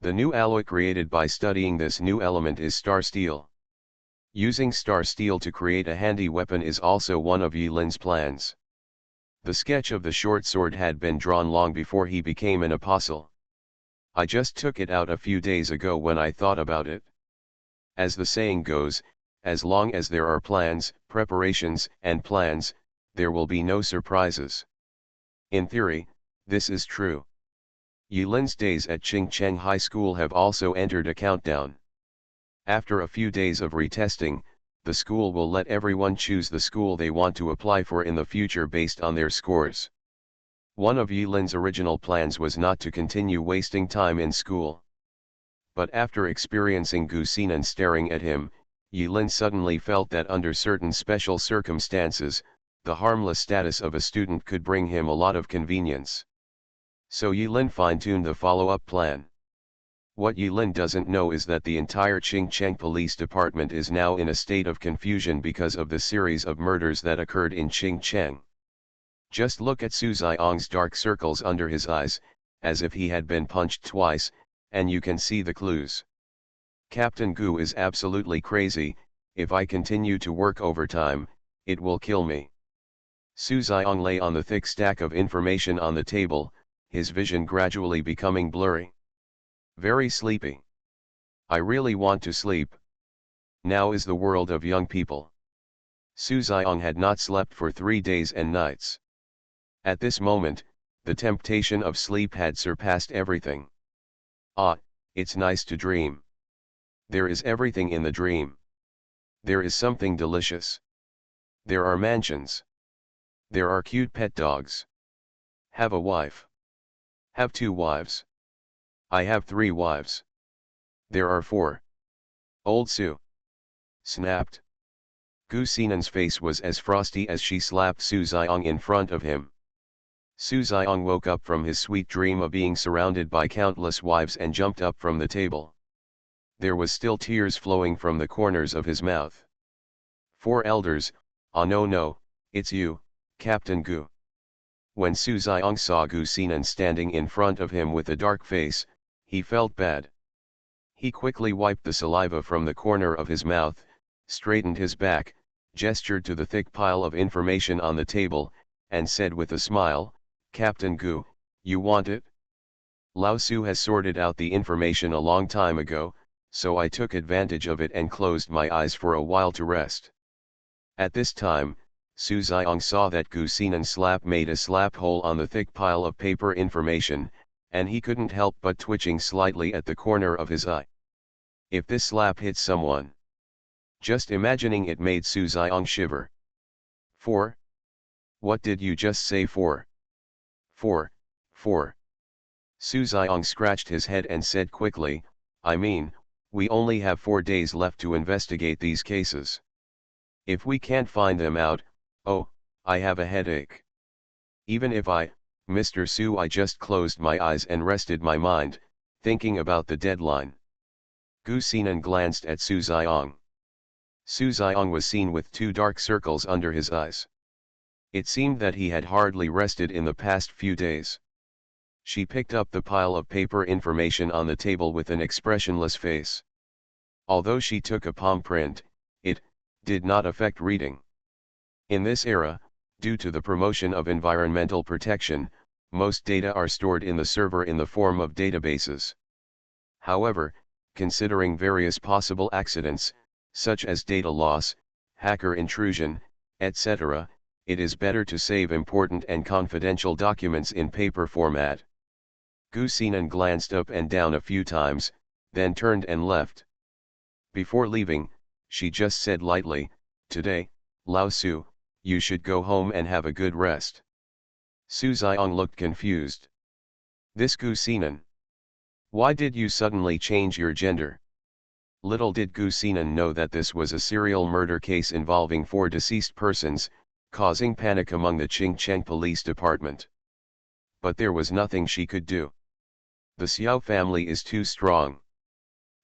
The new alloy created by studying this new element is star steel. Using star steel to create a handy weapon is also one of Yi Lin's plans. The sketch of the short sword had been drawn long before he became an apostle. I just took it out a few days ago when I thought about it. As the saying goes, as long as there are plans, preparations, and plans, there will be no surprises. In theory, this is true. Yi Lin's days at Qingcheng High School have also entered a countdown. After a few days of retesting, the school will let everyone choose the school they want to apply for in the future based on their scores. One of Yi Lin's original plans was not to continue wasting time in school. But after experiencing Gu Xinan staring at him, Yi Lin suddenly felt that under certain special circumstances, the harmless status of a student could bring him a lot of convenience. So Yi Lin fine-tuned the follow-up plan. What Yi Lin doesn't know is that the entire Qingcheng Police Department is now in a state of confusion because of the series of murders that occurred in Qingcheng. Just look at Su Xiong's dark circles under his eyes, as if he had been punched twice, and you can see the clues. Captain Gu is absolutely crazy. If I continue to work overtime, it will kill me. Su Xiong lay on the thick stack of information on the table, his vision gradually becoming blurry. Very sleepy. I really want to sleep. Now is the world of young people. Su Xiong had not slept for 3 days and nights. At this moment, the temptation of sleep had surpassed everything. Ah, it's nice to dream. There is everything in the dream. There is something delicious. There are mansions. There are cute pet dogs. Have a wife. Have 2 wives. I have 3 wives. There are 4. Old Su snapped. Gu Xinan's face was as frosty as she slapped Su Xiong in front of him. Su Xiong woke up from his sweet dream of being surrounded by countless wives and jumped up from the table. There was still tears flowing from the corners of his mouth. 4 elders, ah no, it's you, Captain Gu. When Su Xiong saw Gu Xinan standing in front of him with a dark face, he felt bad. He quickly wiped the saliva from the corner of his mouth, straightened his back, gestured to the thick pile of information on the table, and said with a smile, Captain Gu, you want it? Lao Su has sorted out the information a long time ago, so I took advantage of it and closed my eyes for a while to rest. At this time, Su Xiong saw that Gu Xinan's slap made a slap hole on the thick pile of paper information, and he couldn't help but twitching slightly at the corner of his eye. If this slap hit someone. Just imagining it made Su Xiong shiver. 4? What did you just say 4? 4. Su Xiong scratched his head and said quickly, I mean, we only have 4 days left to investigate these cases. If we can't find them out, oh, I have a headache. Even if Mr. Su, I just closed my eyes and rested my mind, thinking about the deadline. Gu Xinan glanced at Su Xiong. Su Xiong was seen with 2 dark circles under his eyes. It seemed that he had hardly rested in the past few days. She picked up the pile of paper information on the table with an expressionless face. Although she took a palm print, it did not affect reading. In this era, due to the promotion of environmental protection, most data are stored in the server in the form of databases. However, considering various possible accidents, such as data loss, hacker intrusion, etc., it is better to save important and confidential documents in paper format. Gu Xinan glanced up and down a few times, then turned and left. Before leaving, she just said lightly, today, Lao Su, you should go home and have a good rest. Su Xiong looked confused. This Gu Xinan. Why did you suddenly change your gender? Little did Gu Xinan know that this was a serial murder case involving 4 deceased persons, causing panic among the Qingcheng Police Department. But there was nothing she could do. The Xiao family is too strong.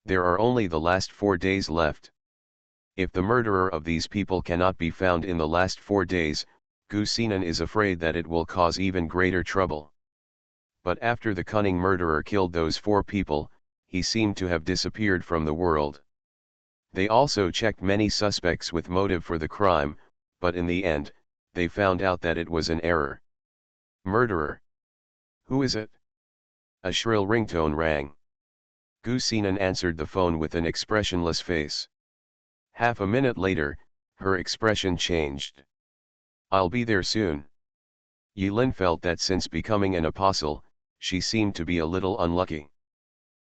There are only the last 4 days left. If the murderer of these people cannot be found in the last 4 days, Gu Xinan is afraid that it will cause even greater trouble. But after the cunning murderer killed those 4 people, he seemed to have disappeared from the world. They also checked many suspects with motive for the crime, but in the end, they found out that it was an error. Murderer. Who is it? A shrill ringtone rang. Gu Xinan answered the phone with an expressionless face. Half a minute later, her expression changed. I'll be there soon. Yilin felt that since becoming an apostle, she seemed to be a little unlucky.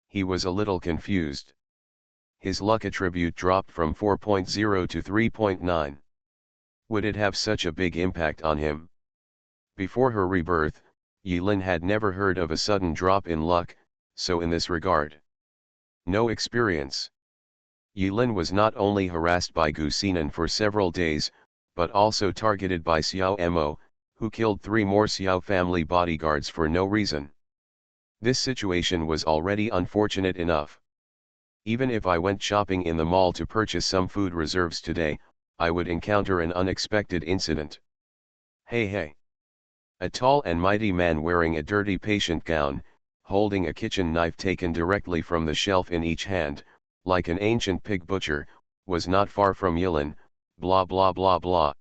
He was a little confused. His luck attribute dropped from 4.0 to 3.9. Would it have such a big impact on him? Before her rebirth, Yilin had never heard of a sudden drop in luck, so in this regard, no experience. Yilin was not only harassed by Gu Xinan for several days, but also targeted by Xiao Mo, who killed 3 more Xiao family bodyguards for no reason. This situation was already unfortunate enough. Even if I went shopping in the mall to purchase some food reserves today, I would encounter an unexpected incident. Hey. A tall and mighty man wearing a dirty patient gown, holding a kitchen knife taken directly from the shelf in each hand, like an ancient pig butcher, was not far from Yilin, blah blah blah blah.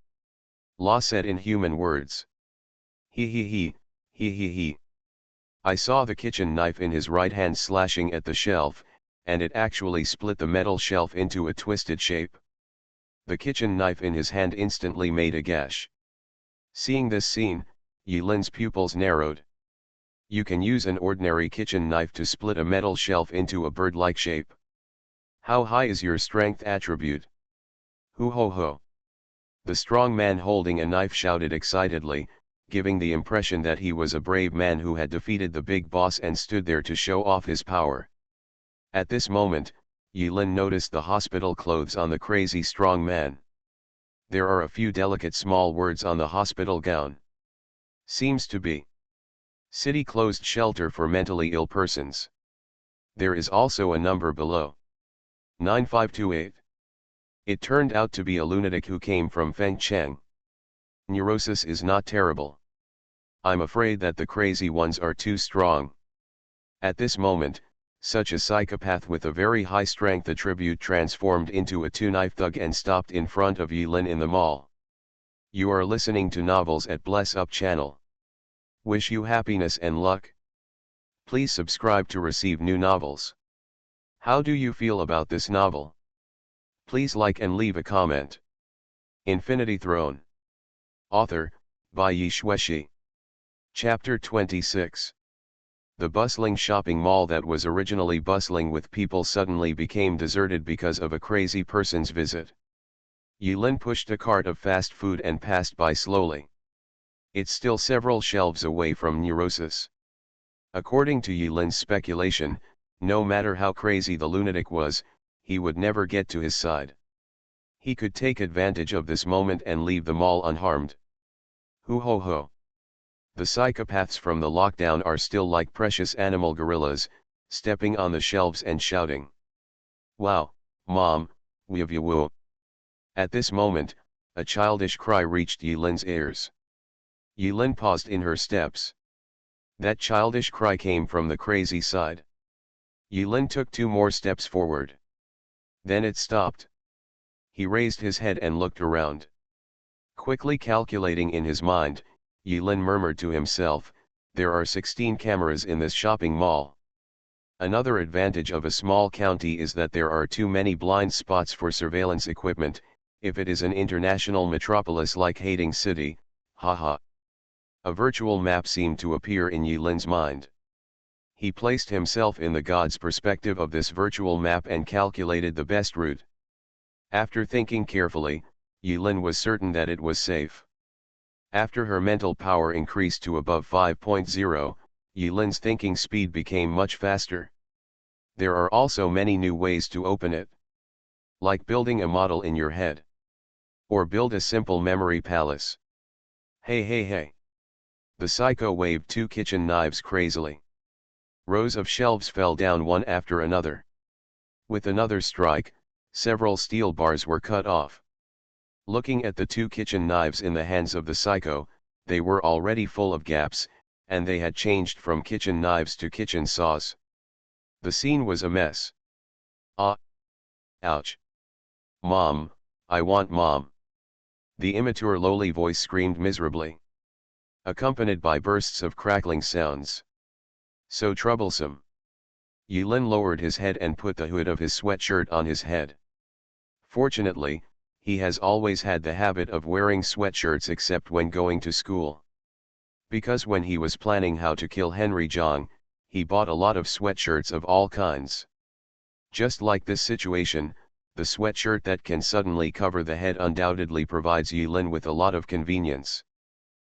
Law said in human words. He. I saw the kitchen knife in his right hand slashing at the shelf, and it actually split the metal shelf into a twisted shape. The kitchen knife in his hand instantly made a gash. Seeing this scene, Yilin's pupils narrowed. You can use an ordinary kitchen knife to split a metal shelf into a bird-like shape. How high is your strength attribute? Hoo ho ho. The strong man holding a knife shouted excitedly, giving the impression that he was a brave man who had defeated the big boss and stood there to show off his power. At this moment, Yilin noticed the hospital clothes on the crazy strong man. There are a few delicate small words on the hospital gown. Seems to be City Closed Shelter for Mentally Ill Persons. There is also a number below. 9528. It turned out to be a lunatic who came from Fengcheng. Neurosis is not terrible. I'm afraid that the crazy ones are too strong. At this moment, such a psychopath with a very high strength attribute transformed into a 2-knife thug and stopped in front of Yilin in the mall. You are listening to Novels at Bless Up channel. Wish you happiness and luck. Please subscribe to receive new novels. How do you feel about this novel? Please like and leave a comment. Infinity Throne. Author, by Yi Shueshi. Chapter 26. The bustling shopping mall that was originally bustling with people suddenly became deserted because of a crazy person's visit. Yilin pushed a cart of fast food and passed by slowly. It's still several shelves away from Neurosis. According to Yilin's speculation, no matter how crazy the lunatic was, he would never get to his side. He could take advantage of this moment and leave the mall unharmed. Hoo ho ho. The psychopaths from the lockdown are still like precious animal gorillas, stepping on the shelves and shouting. Wow, Mom, woo. At this moment, a childish cry reached Yilin's ears. Yilin paused in her steps. That childish cry came from the crazy side. Yilin took 2 more steps forward. Then it stopped. He raised his head and looked around. Quickly calculating in his mind, Yilin murmured to himself, there are 16 cameras in this shopping mall. Another advantage of a small county is that there are too many blind spots for surveillance equipment. If it is an international metropolis like Hating City, haha. A virtual map seemed to appear in Yilin's mind. He placed himself in the god's perspective of this virtual map and calculated the best route. After thinking carefully, Yilin was certain that it was safe. After her mental power increased to above 5.0, Yilin's thinking speed became much faster. There are also many new ways to open it. Like building a model in your head. Or build a simple memory palace. Hey. The psycho waved 2 kitchen knives crazily. Rows of shelves fell down one after another. With another strike, several steel bars were cut off. Looking at the two kitchen knives in the hands of the psycho, they were already full of gaps, and they had changed from kitchen knives to kitchen saws. The scene was a mess. Ah! Ouch! Mom, I want mom! The immature lowly voice screamed miserably, accompanied by bursts of crackling sounds. So troublesome. Yulin lowered his head and put the hood of his sweatshirt on his head. Fortunately, he has always had the habit of wearing sweatshirts except when going to school. Because when he was planning how to kill Henry Zhang, he bought a lot of sweatshirts of all kinds. Just like this situation, the sweatshirt that can suddenly cover the head undoubtedly provides Yulin with a lot of convenience.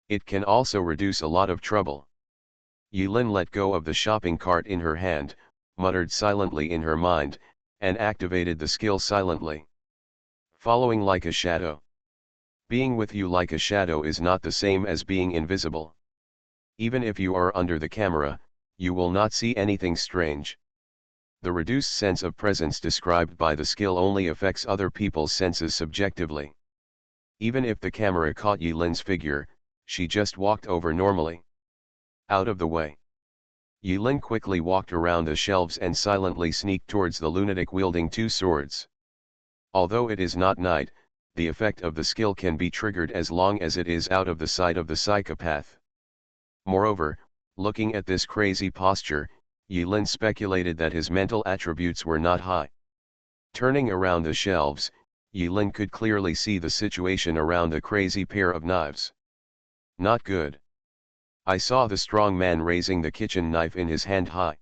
It can also reduce a lot of trouble. Yulin let go of the shopping cart in her hand, muttered silently in her mind, and activated the skill silently. Following like a shadow. Being with you like a shadow is not the same as being invisible. Even if you are under the camera, you will not see anything strange. The reduced sense of presence described by the skill only affects other people's senses subjectively. Even if the camera caught Yulin's figure, she just walked over normally. Out of the way. Yulin quickly walked around the shelves and silently sneaked towards the lunatic wielding two swords. Although it is not night, the effect of the skill can be triggered as long as it is out of the sight of the psychopath. Moreover, looking at this crazy posture, Yulin speculated that his mental attributes were not high. Turning around the shelves, Yulin could clearly see the situation around the crazy pair of knives. Not good. I saw the strong man raising the kitchen knife in his hand high.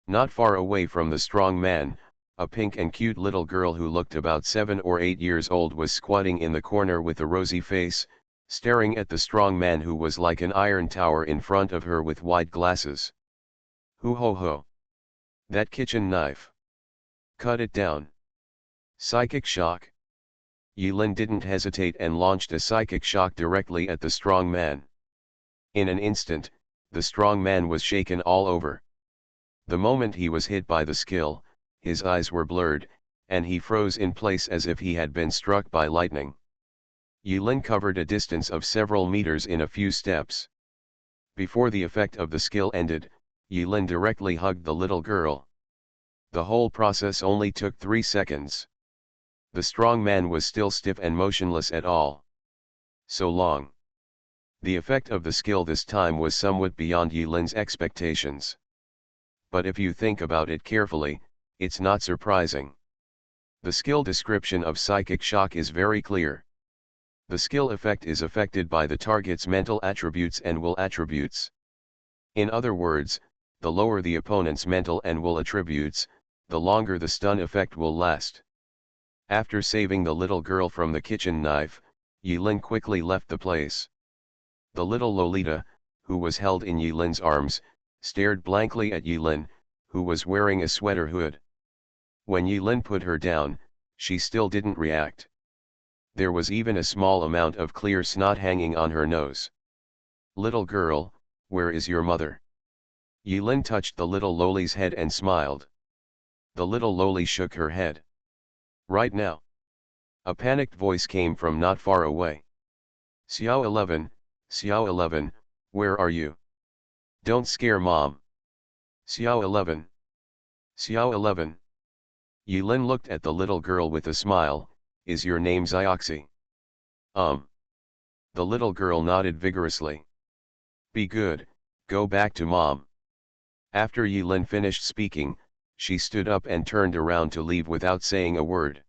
Not far away from the strong man, a pink and cute little girl who looked about 7 or 8 years old was squatting in the corner with a rosy face, staring at the strong man who was like an iron tower in front of her with wide glasses. Hoo ho ho! That kitchen knife! Cut it down! Psychic shock! Yulin didn't hesitate and launched a psychic shock directly at the strong man. In an instant, the strong man was shaken all over. The moment he was hit by the skill, his eyes were blurred, and he froze in place as if he had been struck by lightning. Yulin covered a distance of several meters in a few steps. Before the effect of the skill ended, Yulin directly hugged the little girl. The whole process only took 3 seconds. The strong man was still stiff and motionless at all. So long. The effect of the skill this time was somewhat beyond Yulin's expectations. But if you think about it carefully, it's not surprising. The skill description of psychic shock is very clear. The skill effect is affected by the target's mental attributes and will attributes. In other words, the lower the opponent's mental and will attributes, the longer the stun effect will last. After saving the little girl from the kitchen knife, Yulin quickly left the place. The little Lolita, who was held in Yulin's arms, stared blankly at Yulin, who was wearing a sweater hood. When Yulin put her down, she still didn't react. There was even a small amount of clear snot hanging on her nose. Little girl, where is your mother? Yulin touched the little Loli's head and smiled. The little Loli shook her head. Right now. A panicked voice came from not far away. Xiao 11, Xiao 11, where are you? Don't scare mom. Xiao 11. Xiao 11. Yulin looked at the little girl with a smile. Is your name Xioxi? The little girl nodded vigorously. Be good, go back to mom. After Yulin finished speaking, she stood up and turned around to leave without saying a word.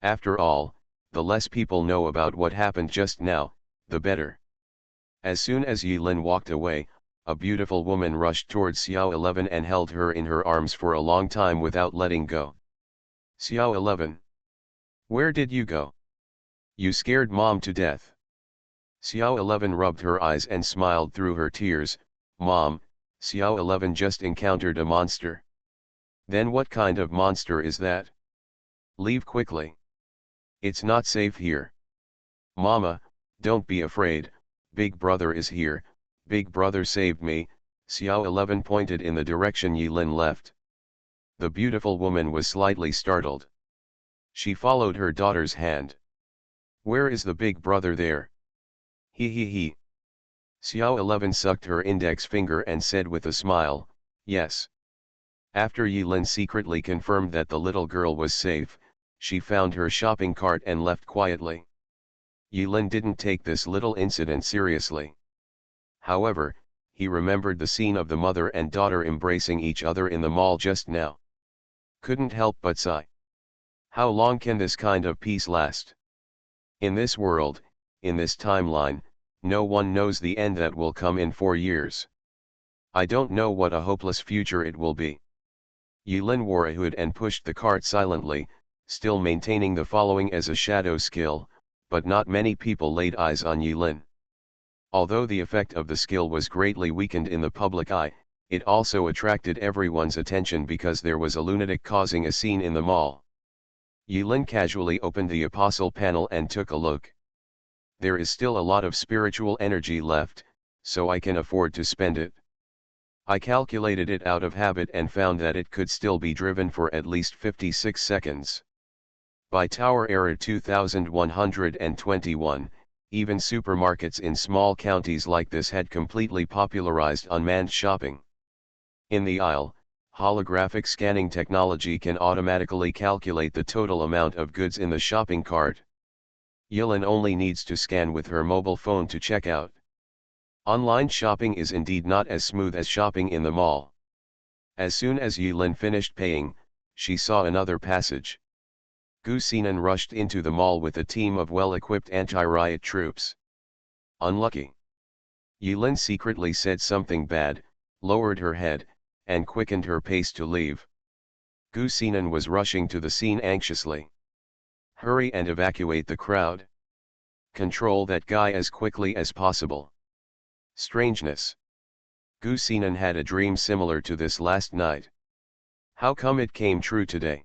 After all, the less people know about what happened just now, the better. As soon as Yulin walked away, a beautiful woman rushed towards Xiao 11 and held her in her arms for a long time without letting go. Xiao 11. Where did you go? You scared mom to death. Xiao 11 rubbed her eyes and smiled through her tears. Mom, Xiao 11 just encountered a monster. Then what kind of monster is that? Leave quickly. It's not safe here. Mama, don't be afraid, Big Brother is here, Big Brother saved me, Xiao 11 pointed in the direction Yilin left. The beautiful woman was slightly startled. She followed her daughter's hand. Where is the big brother there? He. Xiao 11 sucked her index finger and said with a smile, yes. After Yilin secretly confirmed that the little girl was safe, she found her shopping cart and left quietly. Yilin didn't take this little incident seriously. However, he remembered the scene of the mother and daughter embracing each other in the mall just now. Couldn't help but sigh. How long can this kind of peace last? In this world, in this timeline, no one knows the end that will come in 4 years. I don't know what a hopeless future it will be. Yilin wore a hood and pushed the cart silently, still maintaining the following as a shadow skill, but not many people laid eyes on Yilin. Although the effect of the skill was greatly weakened in the public eye, it also attracted everyone's attention because there was a lunatic causing a scene in the mall. Yilin casually opened the apostle panel and took a look. There is still a lot of spiritual energy left, so I can afford to spend it. I calculated it out of habit and found that it could still be driven for at least 56 seconds. By Tower Error 2121, even supermarkets in small counties like this had completely popularized unmanned shopping. In the aisle, holographic scanning technology can automatically calculate the total amount of goods in the shopping cart. Yilin only needs to scan with her mobile phone to check out. Online shopping is indeed not as smooth as shopping in the mall. As soon as Yilin finished paying, she saw another passage. Gu Xinan rushed into the mall with a team of well-equipped anti-riot troops. Unlucky. Yilin secretly said something bad, lowered her head, and quickened her pace to leave. Gu Xinan was rushing to the scene anxiously. Hurry and evacuate the crowd. Control that guy as quickly as possible. Strangeness. Gu Xinan had a dream similar to this last night. How come it came true today?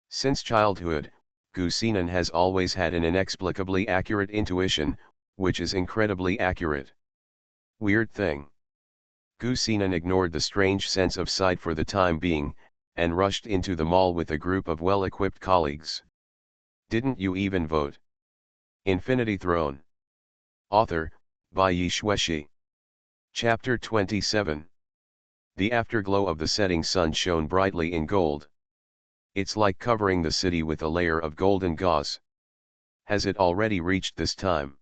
Since childhood, Gu Xinan has always had an inexplicably accurate intuition, which is incredibly accurate. Weird thing. Gu Xinan ignored the strange sense of sight for the time being, and rushed into the mall with a group of well-equipped colleagues. Didn't you even vote? Infinity Throne. Author, by Yi Shueshi. Chapter 27. The afterglow of the setting sun shone brightly in gold. It's like covering the city with a layer of golden gauze. Has it already reached this time?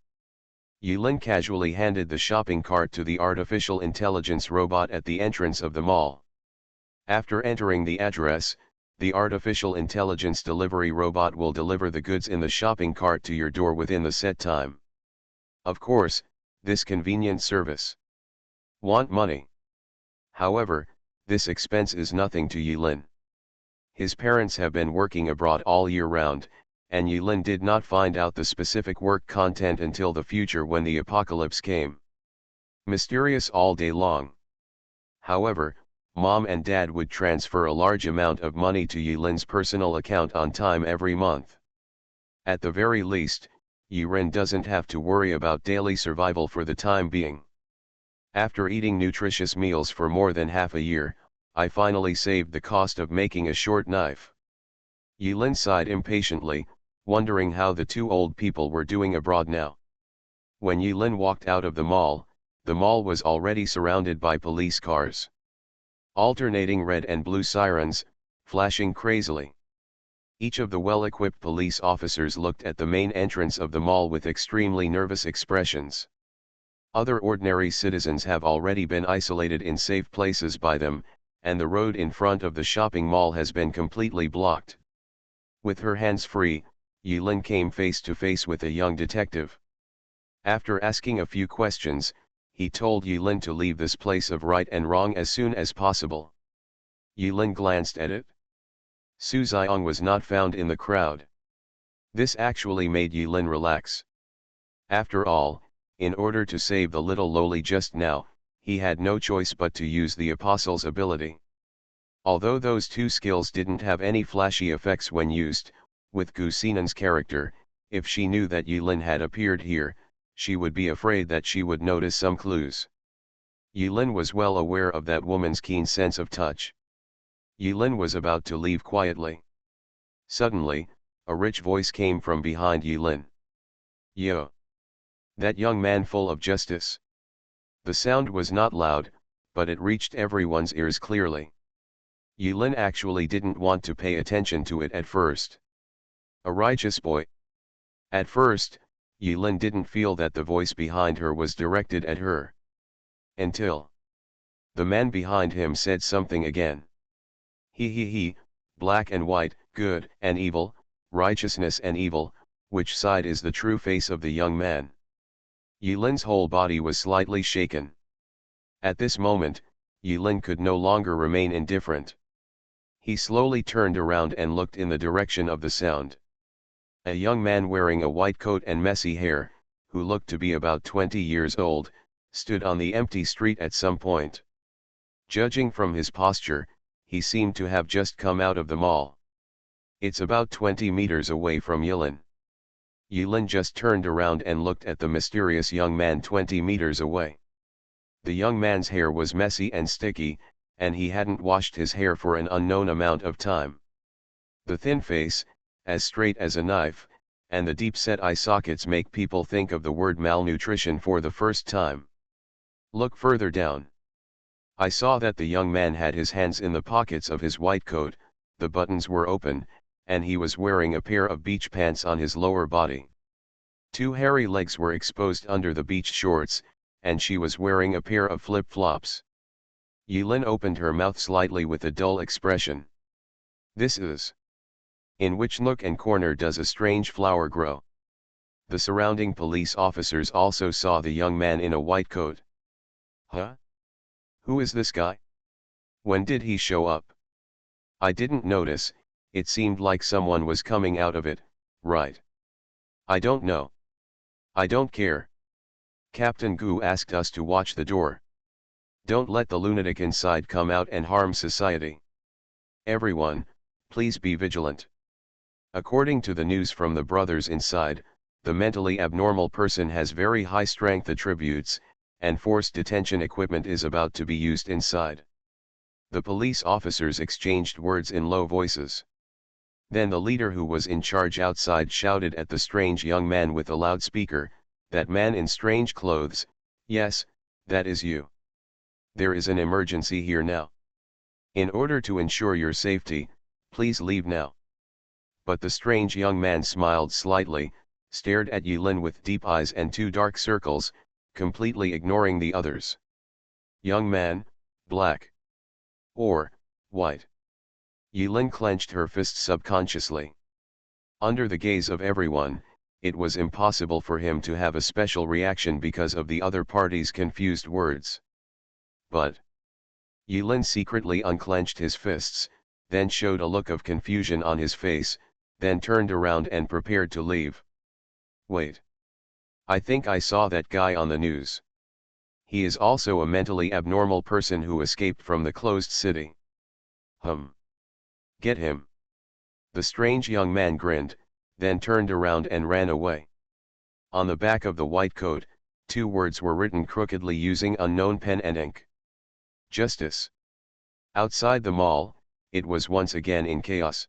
Yilin casually handed the shopping cart to the artificial intelligence robot at the entrance of the mall. After entering the address, the artificial intelligence delivery robot will deliver the goods in the shopping cart to your door within the set time. Of course, this convenient service. Want money? However, this expense is nothing to Yilin. His parents have been working abroad all year round, and Yilin did not find out the specific work content until the future when the apocalypse came. Mysterious all day long. However, Mom and Dad would transfer a large amount of money to Yilin's personal account on time every month. At the very least, Yilin doesn't have to worry about daily survival for the time being. After eating nutritious meals for more than half a year, I finally saved the cost of making a short knife. Yilin sighed impatiently, wondering how the two old people were doing abroad now. When Yilin walked out of the mall was already surrounded by police cars. Alternating red and blue sirens, flashing crazily. Each of the well-equipped police officers looked at the main entrance of the mall with extremely nervous expressions. Other ordinary citizens have already been isolated in safe places by them, and the road in front of the shopping mall has been completely blocked. With her hands free, Yilin came face to face with a young detective. After asking a few questions, he told Yilin to leave this place of right and wrong as soon as possible. Yilin glanced at it. Su Xiong was not found in the crowd. This actually made Yilin relax. After all, in order to save the little lowly just now, he had no choice but to use the apostle's ability. Although those two skills didn't have any flashy effects when used, with Gu Xinan's character, if she knew that Yilin had appeared here, she would be afraid that she would notice some clues. Yulin was well aware of that woman's keen sense of touch. Yulin was about to leave quietly. Suddenly, a rich voice came from behind Yulin. Yo! That young man full of justice. The sound was not loud, but it reached everyone's ears clearly. Yulin actually didn't want to pay attention to it at first. A righteous boy. At first, Yulin didn't feel that the voice behind her was directed at her. Until the man behind him said something again. He, black and white, good and evil, righteousness and evil, which side is the true face of the young man? Yulin's whole body was slightly shaken. At this moment, Yulin could no longer remain indifferent. He slowly turned around and looked in the direction of the sound. A young man wearing a white coat and messy hair, who looked to be about 20 years old, stood on the empty street at some point. Judging from his posture, he seemed to have just come out of the mall. It's about 20 meters away from Yulin. Yulin just turned around and looked at the mysterious young man 20 meters away. The young man's hair was messy and sticky, and he hadn't washed his hair for an unknown amount of time. The thin face, as straight as a knife, and the deep-set eye sockets make people think of the word malnutrition for the first time. Look further down. I saw that the young man had his hands in the pockets of his white coat, the buttons were open, and he was wearing a pair of beach pants on his lower body. Two hairy legs were exposed under the beach shorts, and she was wearing a pair of flip-flops. Yulin opened her mouth slightly with a dull expression. This is. In which nook and corner does a strange flower grow? The surrounding police officers also saw the young man in a white coat. Huh? Who is this guy? When did he show up? I didn't notice, it seemed like someone was coming out of it, right? I don't know. I don't care. Captain Gu asked us to watch the door. Don't let the lunatic inside come out and harm society. Everyone, please be vigilant. According to the news from the brothers inside, the mentally abnormal person has very high strength attributes, and forced detention equipment is about to be used inside. The police officers exchanged words in low voices. Then the leader who was in charge outside shouted at the strange young man with a loudspeaker, "That man in strange clothes, yes, that is you. There is an emergency here now. In order to ensure your safety, please leave now." But the strange young man smiled slightly, stared at Yulin with deep eyes and two dark circles, completely ignoring the others. Young man, black or white? Yulin clenched her fists subconsciously. Under the gaze of everyone, it was impossible for him to have a special reaction because of the other party's confused words. But Yulin secretly unclenched his fists, then showed a look of confusion on his face, then turned around and prepared to leave. Wait. I think I saw that guy on the news. He is also a mentally abnormal person who escaped from the closed city. Get him. The strange young man grinned, then turned around and ran away. On the back of the white coat, two words were written crookedly using unknown pen and ink. Justice. Outside the mall, it was once again in chaos.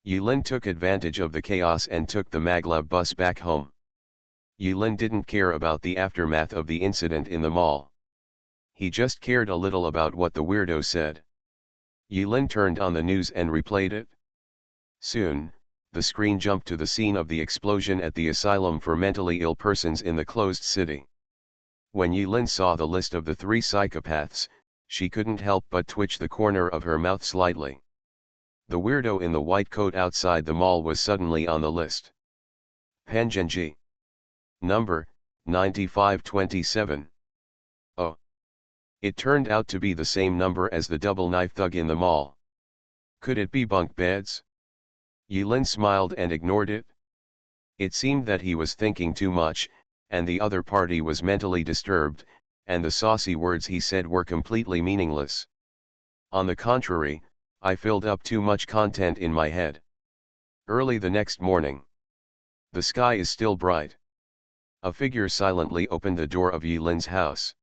Yulin took advantage of the chaos and took the maglev bus back home. Yulin didn't care about the aftermath of the incident in the mall. He just cared a little about what the weirdo said. Yulin turned on the news and replayed it. Soon, the screen jumped to the scene of the explosion at the asylum for mentally ill persons in the closed city. When Yulin saw the list of the 3 psychopaths, she couldn't help but twitch the corner of her mouth slightly. The weirdo in the white coat outside the mall was suddenly on the list. Pangenji. Number, 9527. Oh. It turned out to be the same number as the double knife thug in the mall. Could it be bunk beds? Yulin smiled and ignored it. It seemed that he was thinking too much, and the other party was mentally disturbed, and the saucy words he said were completely meaningless. On the contrary, I filled up too much content in my head. Early the next morning. The sky is still bright. A figure silently opened the door of Yulin's house.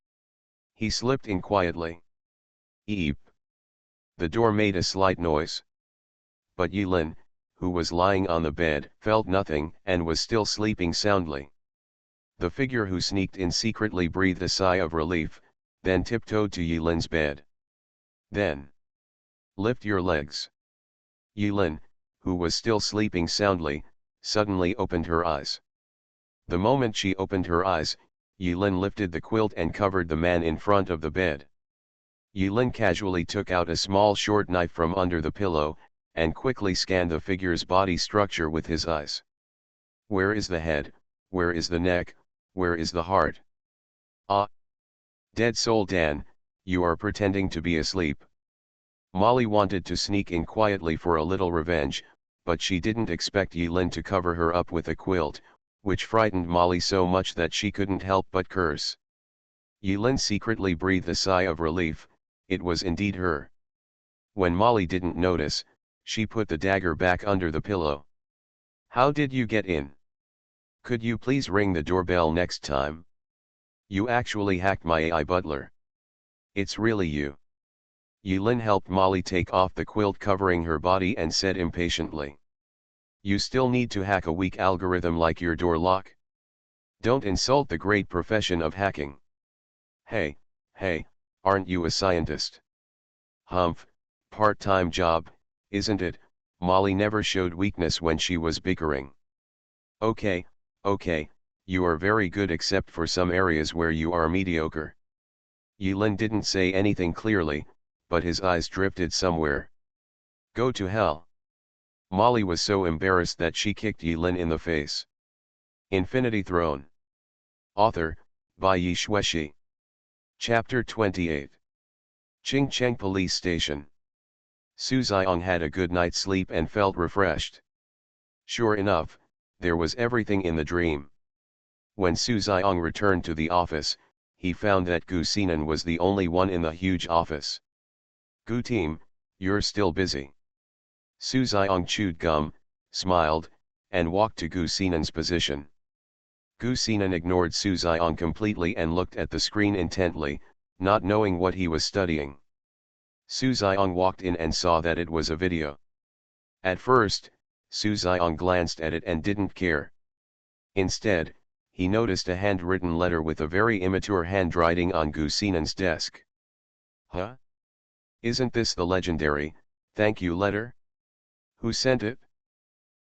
He slipped in quietly. Eep. The door made a slight noise. But Yilin, who was lying on the bed, felt nothing and was still sleeping soundly. The figure who sneaked in secretly breathed a sigh of relief, then tiptoed to Yilin's bed. Then, lift your legs. Yilin, who was still sleeping soundly, suddenly opened her eyes. The moment she opened her eyes, Yilin lifted the quilt and covered the man in front of the bed. Yilin casually took out a small short knife from under the pillow, and quickly scanned the figure's body structure with his eyes. Where is the head, where is the neck, where is the heart? Ah! Dead soul Dan, you are pretending to be asleep. Molly wanted to sneak in quietly for a little revenge, but she didn't expect Yilin to cover her up with a quilt, which frightened Molly so much that she couldn't help but curse. Yilin secretly breathed a sigh of relief. It was indeed her. When Molly didn't notice, she put the dagger back under the pillow. How did you get in? Could you please ring the doorbell next time? You actually hacked my AI butler. It's really you. Yilin helped Molly take off the quilt covering her body and said impatiently. You still need to hack a weak algorithm like your door lock? Don't insult the great profession of hacking. Hey, aren't you a scientist? Humph, part-time job, isn't it? Molly never showed weakness when she was bickering. Okay, you are very good except for some areas where you are mediocre. Yilin didn't say anything clearly, but his eyes drifted somewhere. Go to hell. Molly was so embarrassed that she kicked Yilin in the face. Infinity Throne. Author, by Yi Shueshi. Chapter 28. Qingcheng Police Station. Su Xiong had a good night's sleep and felt refreshed. Sure enough, there was everything in the dream. When Su Xiong returned to the office, he found that Gu Xinan was the only one in the huge office. Gu team, you're still busy. Su Xiong chewed gum, smiled, and walked to Gu Xinan's position. Gu Xinan ignored Su Xiong completely and looked at the screen intently, not knowing what he was studying. Su Xiong walked in and saw that it was a video. At first, Su Xiong glanced at it and didn't care. Instead, he noticed a handwritten letter with a very immature handwriting on Gu Xinan's desk. Huh? Isn't this the legendary, thank you letter? Who sent it?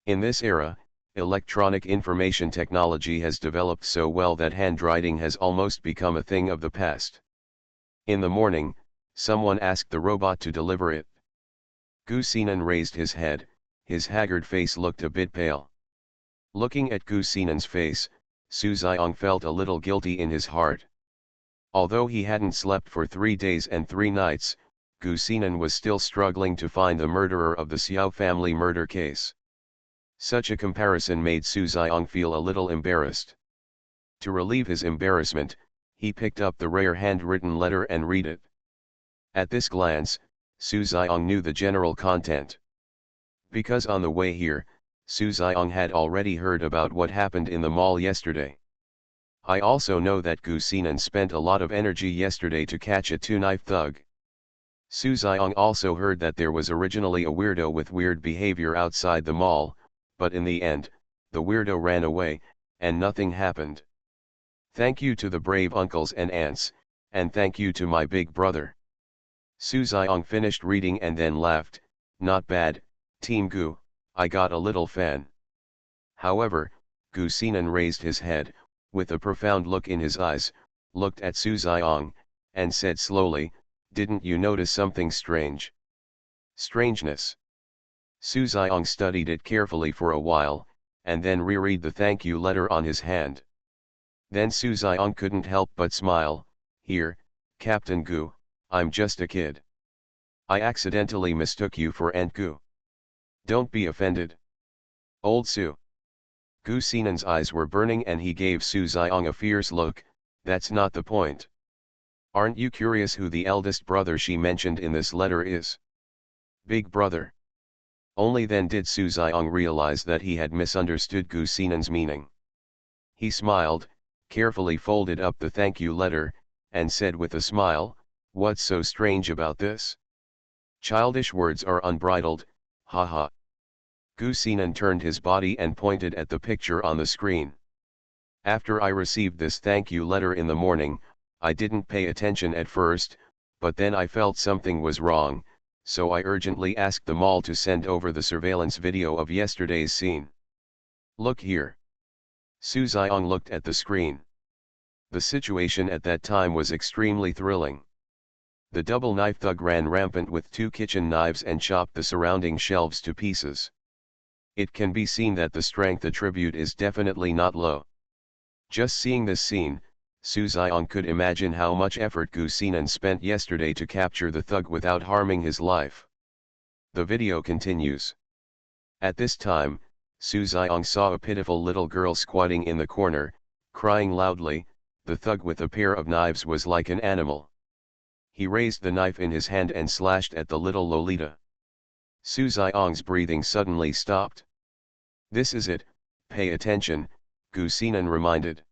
In this era, electronic information technology has developed so well that handwriting has almost become a thing of the past. In the morning, someone asked the robot to deliver it. Gu Xinan raised his head, his haggard face looked a bit pale. Looking at Gu Xinan's face, Su Xiong felt a little guilty in his heart. Although he hadn't slept for 3 days and 3 nights, Gu Xinan was still struggling to find the murderer of the Xiao family murder case. Such a comparison made Su Xiong feel a little embarrassed. To relieve his embarrassment, he picked up the rare handwritten letter and read it. At this glance, Su Xiong knew the general content. Because on the way here, Su Xiong had already heard about what happened in the mall yesterday. I also know that Gu Xinan spent a lot of energy yesterday to catch a two-knife thug. Su Xiong also heard that there was originally a weirdo with weird behavior outside the mall, but in the end, the weirdo ran away, and nothing happened. Thank you to the brave uncles and aunts, and thank you to my big brother. Su Xiong finished reading and then laughed, not bad, Team Gu, I got a little fan. However, Gu Xinan raised his head, with a profound look in his eyes, looked at Su Xiong, and said slowly, didn't you notice something strange? Strangeness. Su Xiong studied it carefully for a while, and then reread the thank you letter on his hand. Then Su Xiong couldn't help but smile, here, Captain Gu, I'm just a kid. I accidentally mistook you for Aunt Gu. Don't be offended. Old Su. Gu Xinan's eyes were burning and he gave Su Xiong a fierce look, that's not the point. Aren't you curious who the eldest brother she mentioned in this letter is? Big brother. Only then did Su Xiong realize that he had misunderstood Gu Xinan's meaning. He smiled, carefully folded up the thank you letter, and said with a smile, "What's so strange about this? Childish words are unbridled, haha." Gu Xinan turned his body and pointed at the picture on the screen. "After I received this thank you letter in the morning, I didn't pay attention at first, but then I felt something was wrong, so I urgently asked the mall to send over the surveillance video of yesterday's scene. Look here." Su Xiong looked at the screen. The situation at that time was extremely thrilling. The double knife thug ran rampant with 2 kitchen knives and chopped the surrounding shelves to pieces. It can be seen that the strength attribute is definitely not low. Just seeing this scene, Su Xiong could imagine how much effort Gu Xinan spent yesterday to capture the thug without harming his life. The video continues. At this time, Su Xiong saw a pitiful little girl squatting in the corner, crying loudly. The thug with a pair of knives was like an animal. He raised the knife in his hand and slashed at the little Lolita. Su Xiong's breathing suddenly stopped. "This is it, pay attention," Gu Xinan reminded.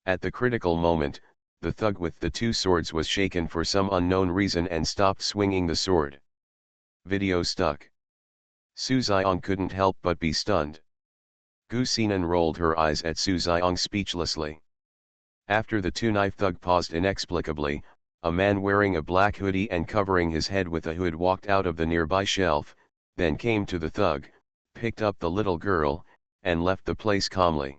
At the critical moment, the thug with the 2 swords was shaken for some unknown reason and stopped swinging the sword. Video stuck. Su Xiong couldn't help but be stunned. Gu Xinan rolled her eyes at Su Xiong speechlessly. After the 2-knife thug paused inexplicably, a man wearing a black hoodie and covering his head with a hood walked out of the nearby shelf, then came to the thug, picked up the little girl, and left the place calmly.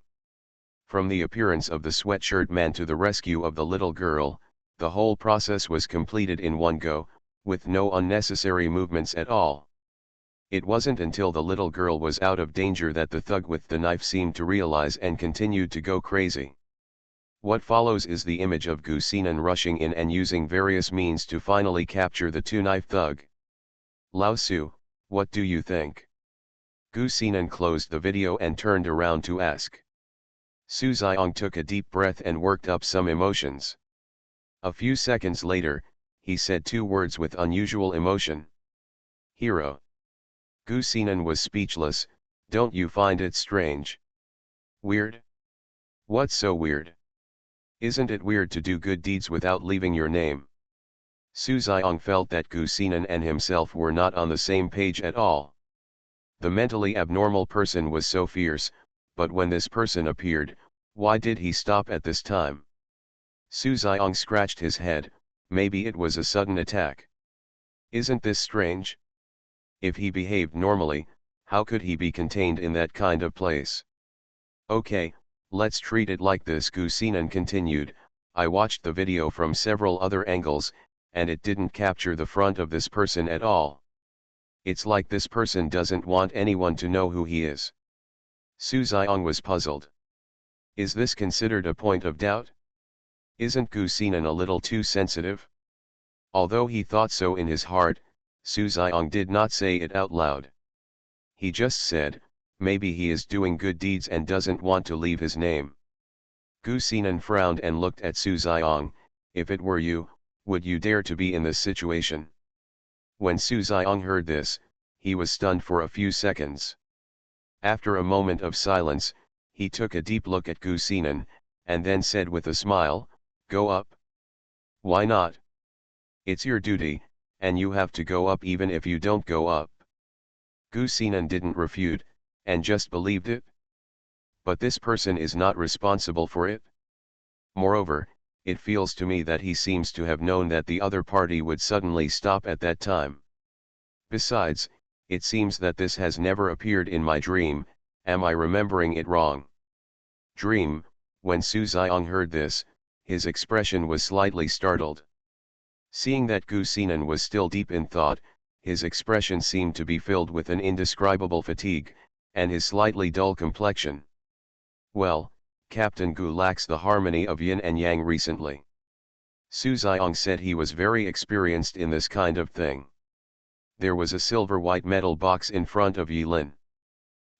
From the appearance of the sweatshirt man to the rescue of the little girl, the whole process was completed in one go, with no unnecessary movements at all. It wasn't until the little girl was out of danger that the thug with the knife seemed to realize and continued to go crazy. What follows is the image of Gu Xinan rushing in and using various means to finally capture the 2-knife thug. "Lao Su, what do you think?" Gu Xinan closed the video and turned around to ask. Su Xiong took a deep breath and worked up some emotions. A few seconds later, he said 2 words with unusual emotion. "Hero." Gu Xinan was speechless. "Don't you find it strange? Weird? What's so weird? Isn't it weird to do good deeds without leaving your name?" Su Xiong felt that Gu Xinan and himself were not on the same page at all. The mentally abnormal person was so fierce, but when this person appeared, why did he stop at this time? Su Xiong scratched his head. Maybe it was a sudden attack. Isn't this strange? If he behaved normally, how could he be contained in that kind of place? "Okay, let's treat it like this," Gu Xinan continued. "I watched the video from several other angles, and it didn't capture the front of this person at all. It's like this person doesn't want anyone to know who he is." Su Xiong was puzzled. Is this considered a point of doubt? Isn't Gu Xinan a little too sensitive? Although he thought so in his heart, Su Xiong did not say it out loud. He just said, maybe he is doing good deeds and doesn't want to leave his name. Gu Xinan frowned and looked at Su Xiong. "If it were you, would you dare to be in this situation?" When Su Xiong heard this, he was stunned for a few seconds. After a moment of silence, he took a deep look at Gu Xinan, and then said with a smile, "Go up." "Why not? It's your duty, and you have to go up even if you don't go up." Gu Xinan didn't refute, and just believed it. But this person is not responsible for it. Moreover, it feels to me that he seems to have known that the other party would suddenly stop at that time. Besides, it seems that this has never appeared in my dream. Am I remembering it wrong? Dream. When Su Xiong heard this, his expression was slightly startled. Seeing that Gu Xinan was still deep in thought, his expression seemed to be filled with an indescribable fatigue, and his slightly dull complexion. "Well, Captain Gu lacks the harmony of yin and yang recently." Su Xiong said he was very experienced in this kind of thing. There was a silver-white metal box in front of Yilin.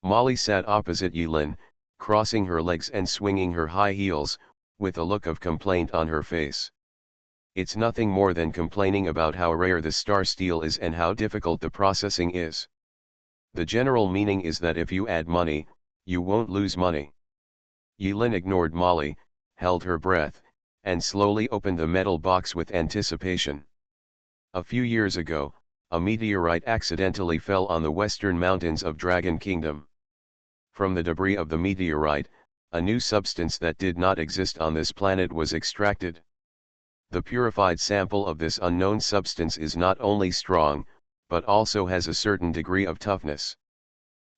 Molly sat opposite Yilin, crossing her legs and swinging her high heels, with a look of complaint on her face. It's nothing more than complaining about how rare the star steel is and how difficult the processing is. The general meaning is that if you add money, you won't lose money. Yilin ignored Molly, held her breath, and slowly opened the metal box with anticipation. A few years ago, a meteorite accidentally fell on the western mountains of Dragon Kingdom. From the debris of the meteorite, a new substance that did not exist on this planet was extracted. The purified sample of this unknown substance is not only strong, but also has a certain degree of toughness.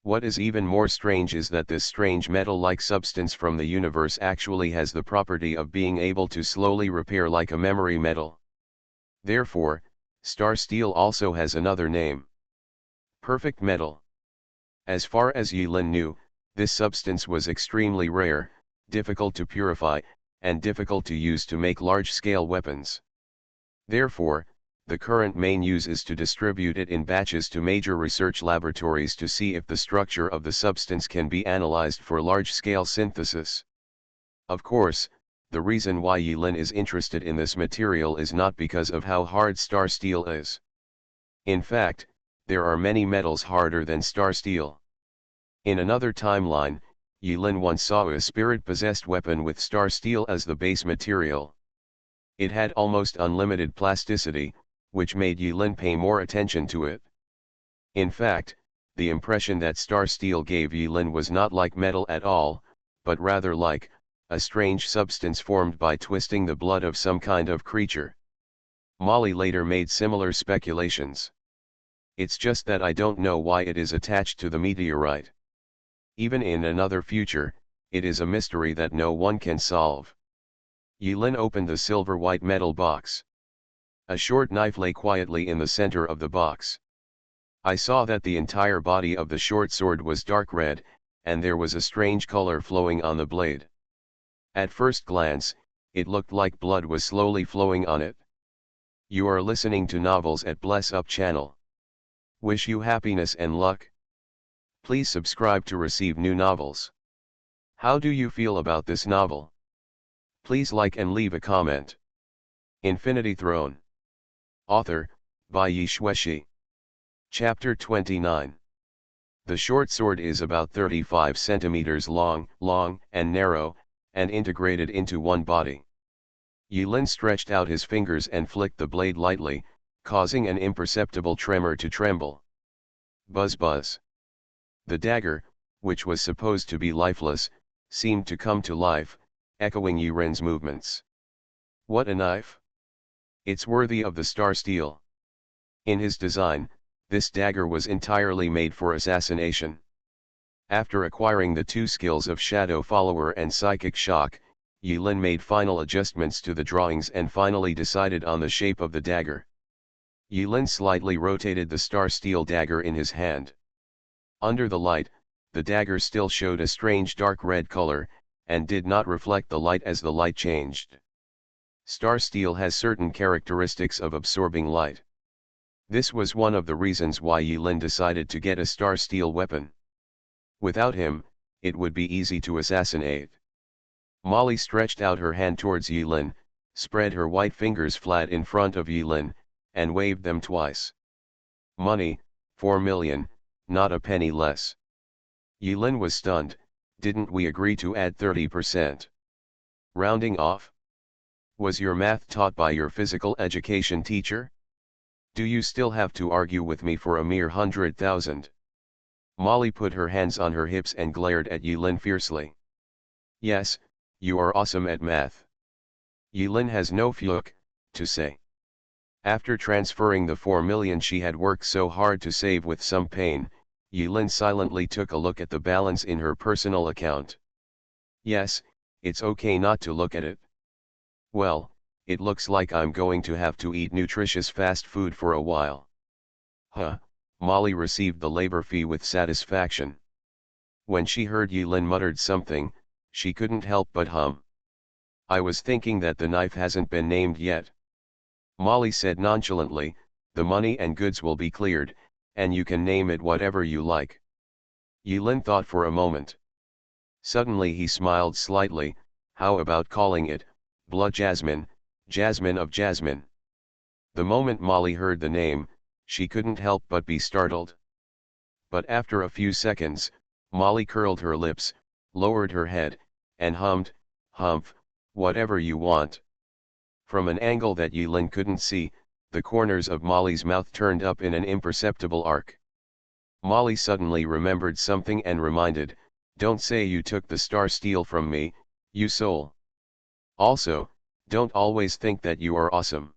What is even more strange is that this strange metal-like substance from the universe actually has the property of being able to slowly repair like a memory metal. Therefore, star steel also has another name: perfect metal. As far as Yulin knew, this substance was extremely rare, difficult to purify, and difficult to use to make large-scale weapons. Therefore, the current main use is to distribute it in batches to major research laboratories to see if the structure of the substance can be analyzed for large-scale synthesis. Of course, the reason why Yulin is interested in this material is not because of how hard star steel is. In fact, there are many metals harder than star steel. In another timeline, Yulin once saw a spirit-possessed weapon with star steel as the base material. It had almost unlimited plasticity, which made Yulin pay more attention to it. In fact, the impression that star steel gave Yulin was not like metal at all, but rather like a strange substance formed by twisting the blood of some kind of creature. Molly later made similar speculations. It's just that I don't know why it is attached to the meteorite. Even in another future, it is a mystery that no one can solve. Yulin opened the silver-white metal box. A short knife lay quietly in the center of the box. I saw that the entire body of the short sword was dark red, and there was a strange color flowing on the blade. At first glance, it looked like blood was slowly flowing on it. You are listening to Novels at Bless Up channel. Wish you happiness and luck. Please subscribe to receive new novels. How do you feel about this novel? Please like and leave a comment. Infinity Throne. Author, by Yi Xueshi. Chapter 29. The short sword is about 35 centimeters long and narrow, and integrated into one body. Yulin stretched out his fingers and flicked the blade lightly, causing an imperceptible tremor to tremble. Buzz buzz. The dagger, which was supposed to be lifeless, seemed to come to life, echoing Yulin's movements. What a knife! It's worthy of the star steel. In his design, this dagger was entirely made for assassination. After acquiring the two skills of Shadow Follower and Psychic Shock, Yulin made final adjustments to the drawings and finally decided on the shape of the dagger. Yulin slightly rotated the star steel dagger in his hand. Under the light, the dagger still showed a strange dark red color, and did not reflect the light as the light changed. Star steel has certain characteristics of absorbing light. This was one of the reasons why Yulin decided to get a star steel weapon. Without him, it would be easy to assassinate. Molly stretched out her hand towards Yulin, spread her white fingers flat in front of Yulin, and waved them twice. Money, 4 million, not a penny less. Yulin was stunned. Didn't we agree to add 30%? Rounding off? Was your math taught by your physical education teacher? Do you still have to argue with me for a mere 100,000? Molly put her hands on her hips and glared at Yulin fiercely. Yes, you are awesome at math. Yulin has no fuck to say. After transferring the 4 million she had worked so hard to save with some pain, Yulin silently took a look at the balance in her personal account. Yes, it's okay not to look at it. Well, it looks like I'm going to have to eat nutritious fast food for a while. Huh, Molly received the labor fee with satisfaction. When she heard Yulin muttered something, she couldn't help but hum. I was thinking that the knife hasn't been named yet. Molly said nonchalantly, the money and goods will be cleared, and you can name it whatever you like. Yulin thought for a moment. Suddenly he smiled slightly. How about calling it, Blood Jasmine, Jasmine of Jasmine? The moment Molly heard the name, she couldn't help but be startled. But after a few seconds, Molly curled her lips, lowered her head, and hummed, Humph, whatever you want. From an angle that Yilin couldn't see, the corners of Molly's mouth turned up in an imperceptible arc. Molly suddenly remembered something and reminded, "Don't say you took the star steel from me, you soul. Also, don't always think that you are awesome."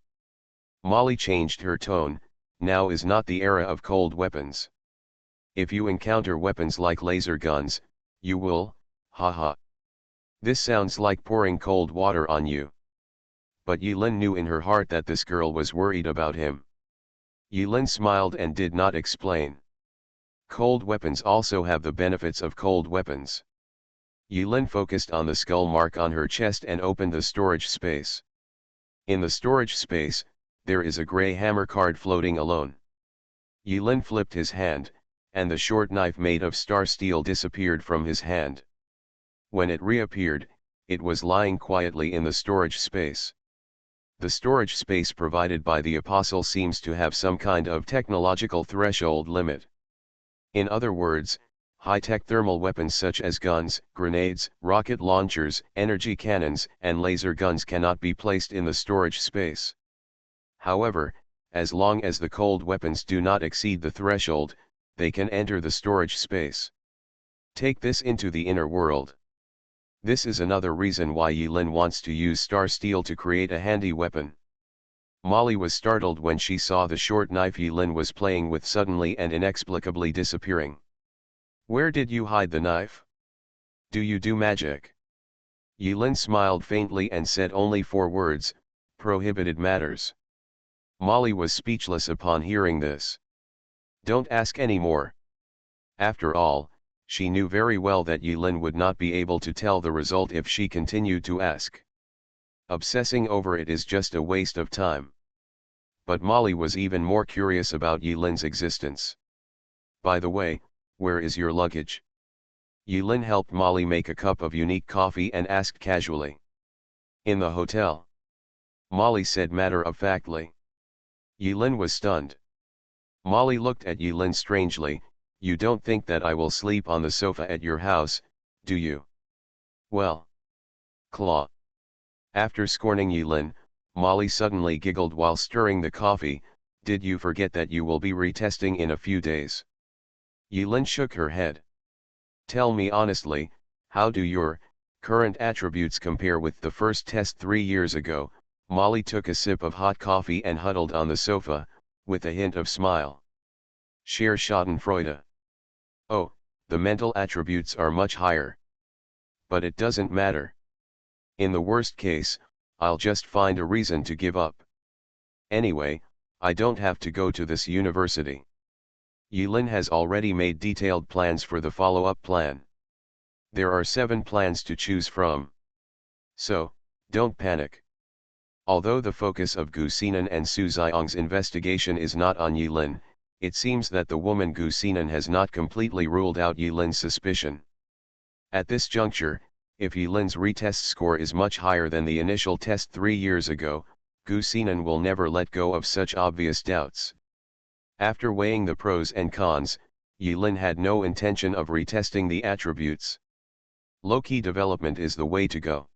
Molly changed her tone, "Now is not the era of cold weapons. If you encounter weapons like laser guns, you will, haha. This sounds like pouring cold water on you." But Yilin knew in her heart that this girl was worried about him. Yilin smiled and did not explain. Cold weapons also have the benefits of cold weapons. Yilin focused on the skull mark on her chest and opened the storage space. In the storage space, there is a gray hammer card floating alone. Yilin flipped his hand, and the short knife made of star steel disappeared from his hand. When it reappeared, it was lying quietly in the storage space. The storage space provided by the apostle seems to have some kind of technological threshold limit. In other words, high-tech thermal weapons such as guns, grenades, rocket launchers, energy cannons, and laser guns cannot be placed in the storage space. However, as long as the cold weapons do not exceed the threshold, they can enter the storage space. Take this into the inner world. This is another reason why Yilin wants to use star steel to create a handy weapon. Molly was startled when she saw the short knife Yilin was playing with suddenly and inexplicably disappearing. "Where did you hide the knife? Do you do magic?" Yilin smiled faintly and said only 4 words, "Prohibited matters." Molly was speechless upon hearing this. "Don't ask any more." After all, she knew very well that Yilin would not be able to tell the result if she continued to ask. Obsessing over it is just a waste of time. But Molly was even more curious about Yilin's existence. "By the way, where is your luggage?" Yilin helped Molly make a cup of unique coffee and asked casually. "In the hotel," Molly said matter-of-factly. Yilin was stunned. Molly looked at Yilin strangely. "You don't think that I will sleep on the sofa at your house, do you?" "Well. Claw." After scorning Yilin, Molly suddenly giggled while stirring the coffee. "Did you forget that you will be retesting in a few days?" Yilin shook her head. "Tell me honestly, how do your current attributes compare with the first test 3 years ago?" Molly took a sip of hot coffee and huddled on the sofa, with a hint of smile. "Scher Schadenfreude. Oh, the mental attributes are much higher. But it doesn't matter. In the worst case, I'll just find a reason to give up. Anyway, I don't have to go to this university." Yilin has already made detailed plans for the follow-up plan. There are 7 plans to choose from. So, don't panic. Although the focus of Gu Xinan and Su Xiong's investigation is not on Yilin, it seems that the woman Gu Xinan has not completely ruled out Yilin's suspicion. At this juncture, if Yilin's retest score is much higher than the initial test 3 years ago, Gu Xinan will never let go of such obvious doubts. After weighing the pros and cons, Yilin had no intention of retesting the attributes. Low-key development is the way to go.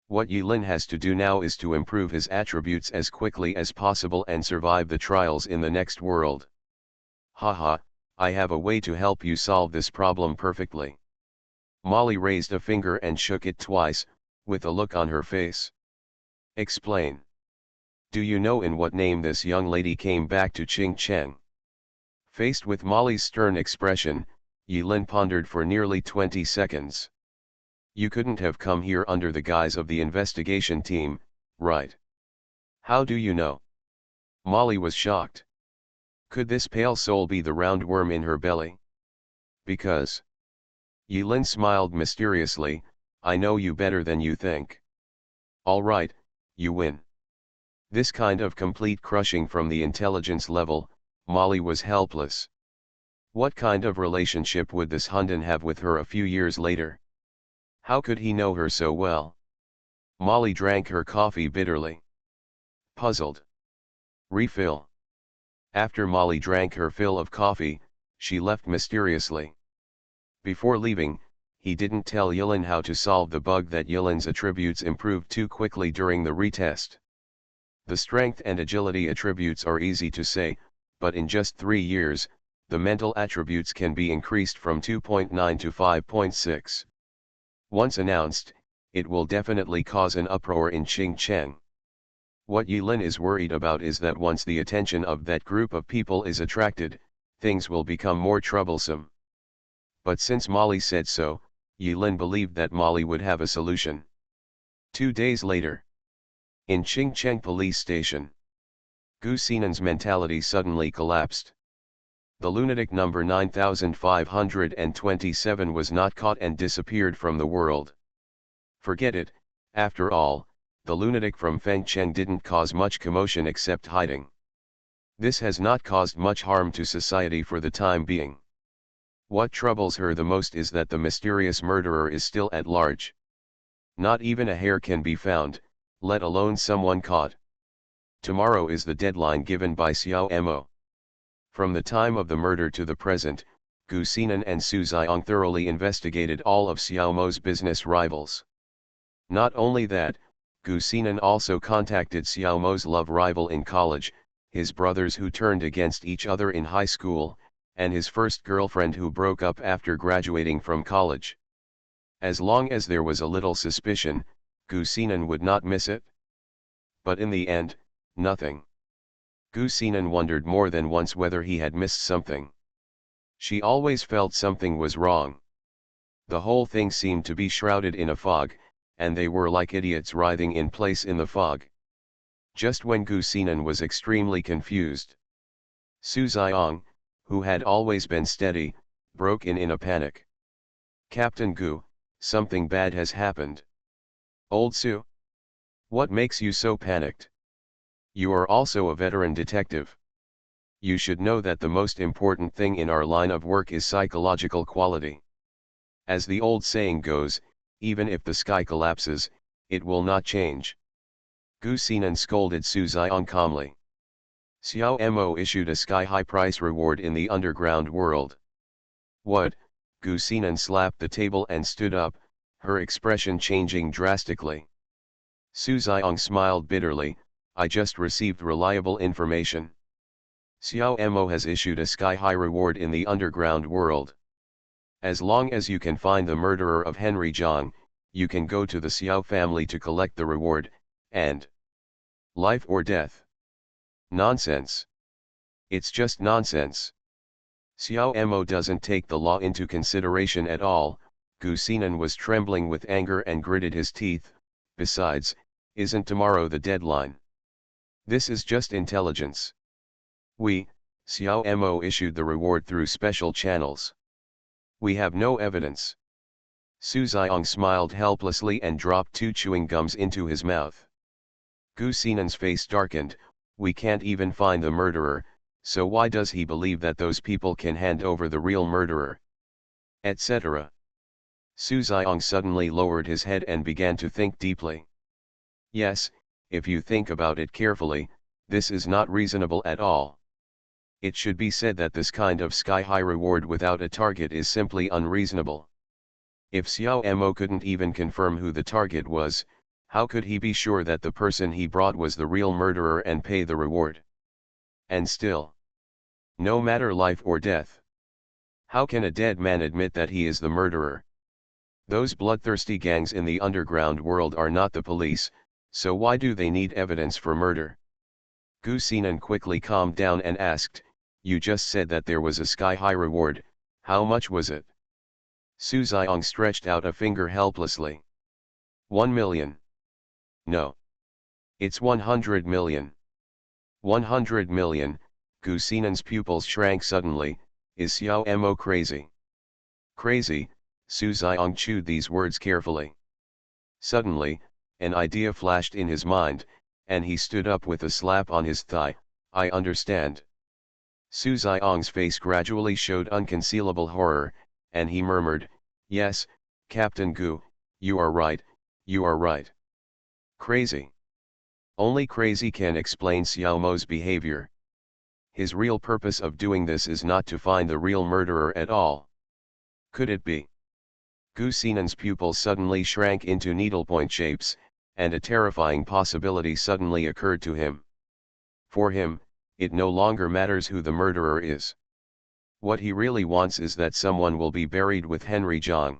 What Yilin has to do now is to improve his attributes as quickly as possible and survive the trials in the next world. "Haha, I have a way to help you solve this problem perfectly." Molly raised a finger and shook it twice, with a look on her face. "Explain. Do you know in what name this young lady came back to Qing Cheng?" Faced with Molly's stern expression, Yilin pondered for nearly 20 seconds. "You couldn't have come here under the guise of the investigation team, right?" "How do you know?" Molly was shocked. Could this pale soul be the roundworm in her belly? "Because." Yilin smiled mysteriously, "I know you better than you think." "All right, you win." This kind of complete crushing from the intelligence level, Molly was helpless. What kind of relationship would this Hundan have with her a few years later? How could he know her so well? Molly drank her coffee bitterly. Puzzled. Refill. After Molly drank her fill of coffee, she left mysteriously. Before leaving, he didn't tell Yilin how to solve the bug that Yilin's attributes improved too quickly during the retest. The strength and agility attributes are easy to say, but in just 3 years, the mental attributes can be increased from 2.9 to 5.6. Once announced, it will definitely cause an uproar in Xinjiang. What Yilin is worried about is that once the attention of that group of people is attracted, things will become more troublesome. But since Molly said so, Yilin believed that Molly would have a solution. 2 days later, in Xinjiang police station, Gu Xinan's mentality suddenly collapsed. The lunatic number 9527 was not caught and disappeared from the world. Forget it, after all, the lunatic from Fengcheng didn't cause much commotion except hiding. This has not caused much harm to society for the time being. What troubles her the most is that the mysterious murderer is still at large. Not even a hair can be found, let alone someone caught. Tomorrow is the deadline given by Xiao Mo. From the time of the murder to the present, Gu Xinan and Su Xiong thoroughly investigated all of Xiao Mo's business rivals. Not only that, Gu Xinan also contacted Xiao Mo's love rival in college, his brothers who turned against each other in high school, and his first girlfriend who broke up after graduating from college. As long as there was a little suspicion, Gu Xinan would not miss it. But in the end, nothing. Gu Xinan wondered more than once whether he had missed something. She always felt something was wrong. The whole thing seemed to be shrouded in a fog, and they were like idiots writhing in place in the fog. Just when Gu Xinan was extremely confused, Su Xiong, who had always been steady, broke in a panic. "Captain Gu, something bad has happened." "Old Su? What makes you so panicked? You are also a veteran detective. You should know that the most important thing in our line of work is psychological quality. As the old saying goes, even if the sky collapses, it will not change." Gu Xinan scolded Su Xiong calmly. Xiao Mo issued a sky-high price reward in the underground world. "What?" Gu Xinan slapped the table and stood up, her expression changing drastically. Su Xiong smiled bitterly. "I just received reliable information. Xiao Mo has issued a sky-high reward in the underground world. As long as you can find the murderer of Henry Zhang, you can go to the Xiao family to collect the reward, and life or death." Nonsense. It's just nonsense. Xiao Mo doesn't take the law into consideration at all. Gu Xinan was trembling with anger and gritted his teeth. "Besides, isn't tomorrow the deadline? This is just intelligence. Xiao Mo issued the reward through special channels. We have no evidence." Su Xiong smiled helplessly and dropped 2 chewing gums into his mouth. Gu Xinan's face darkened. "We can't even find the murderer, so why does he believe that those people can hand over the real murderer? Etc." Su Xiong suddenly lowered his head and began to think deeply. "Yes, if you think about it carefully, this is not reasonable at all. It should be said that this kind of sky-high reward without a target is simply unreasonable. If Xiao Mo couldn't even confirm who the target was, how could he be sure that the person he brought was the real murderer and pay the reward? And still, no matter life or death, how can a dead man admit that he is the murderer? Those bloodthirsty gangs in the underground world are not the police, so why do they need evidence for murder?" Gu Xinan quickly calmed down and asked, "You just said that there was a sky-high reward, how much was it?" Su Xiong stretched out a finger helplessly. 1 million. No. It's 100 million. 100 million, Gu Xinan's pupils shrank suddenly. Is Xiao Mo crazy? Crazy, Su Xiong chewed these words carefully. Suddenly, an idea flashed in his mind, and he stood up with a slap on his thigh. "I understand." Su Xiong's face gradually showed unconcealable horror, and he murmured, "Yes, Captain Gu, you are right, you are right. Crazy. Only crazy can explain Xiao Mo's behavior. His real purpose of doing this is not to find the real murderer at all. Could it be?" Gu Xinan's pupils suddenly shrank into needlepoint shapes, and a terrifying possibility suddenly occurred to him. For him, it no longer matters who the murderer is. What he really wants is that someone will be buried with Henry Zhang.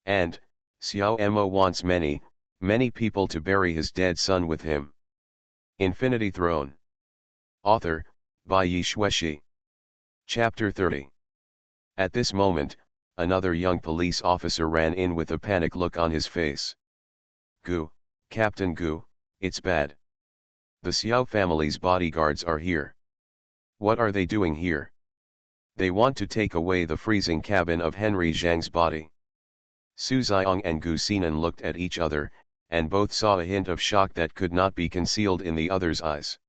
And, Xiao Mo wants many, many people to bury his dead son with him. Infinity Throne. Author, by Yi Shueshi. Chapter 30. At this moment, another young police officer ran in with a panic look on his face. Gu, Captain Gu, it's bad. The Xiao family's bodyguards are here. What are they doing here? They want to take away the freezing cabin of Henry Zhang's body. Su Xiong and Gu Xinan looked at each other, and both saw a hint of shock that could not be concealed in the other's eyes.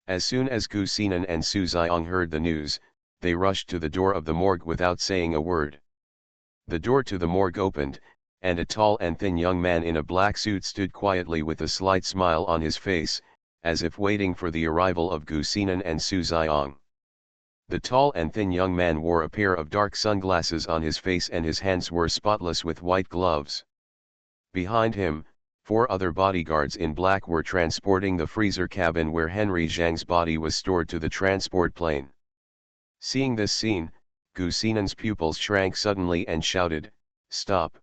As soon as Gu Xinan and Su Xiong heard the news, they rushed to the door of the morgue without saying a word. The door to the morgue opened, and a tall and thin young man in a black suit stood quietly with a slight smile on his face, as if waiting for the arrival of Gu Xinan and Su Xiong. The tall and thin young man wore a pair of dark sunglasses on his face and his hands were spotless with white gloves. Behind him, 4 other bodyguards in black were transporting the freezer cabin where Henry Zhang's body was stored to the transport plane. Seeing this scene, Gu Xinan's pupils shrank suddenly and shouted, "Stop!"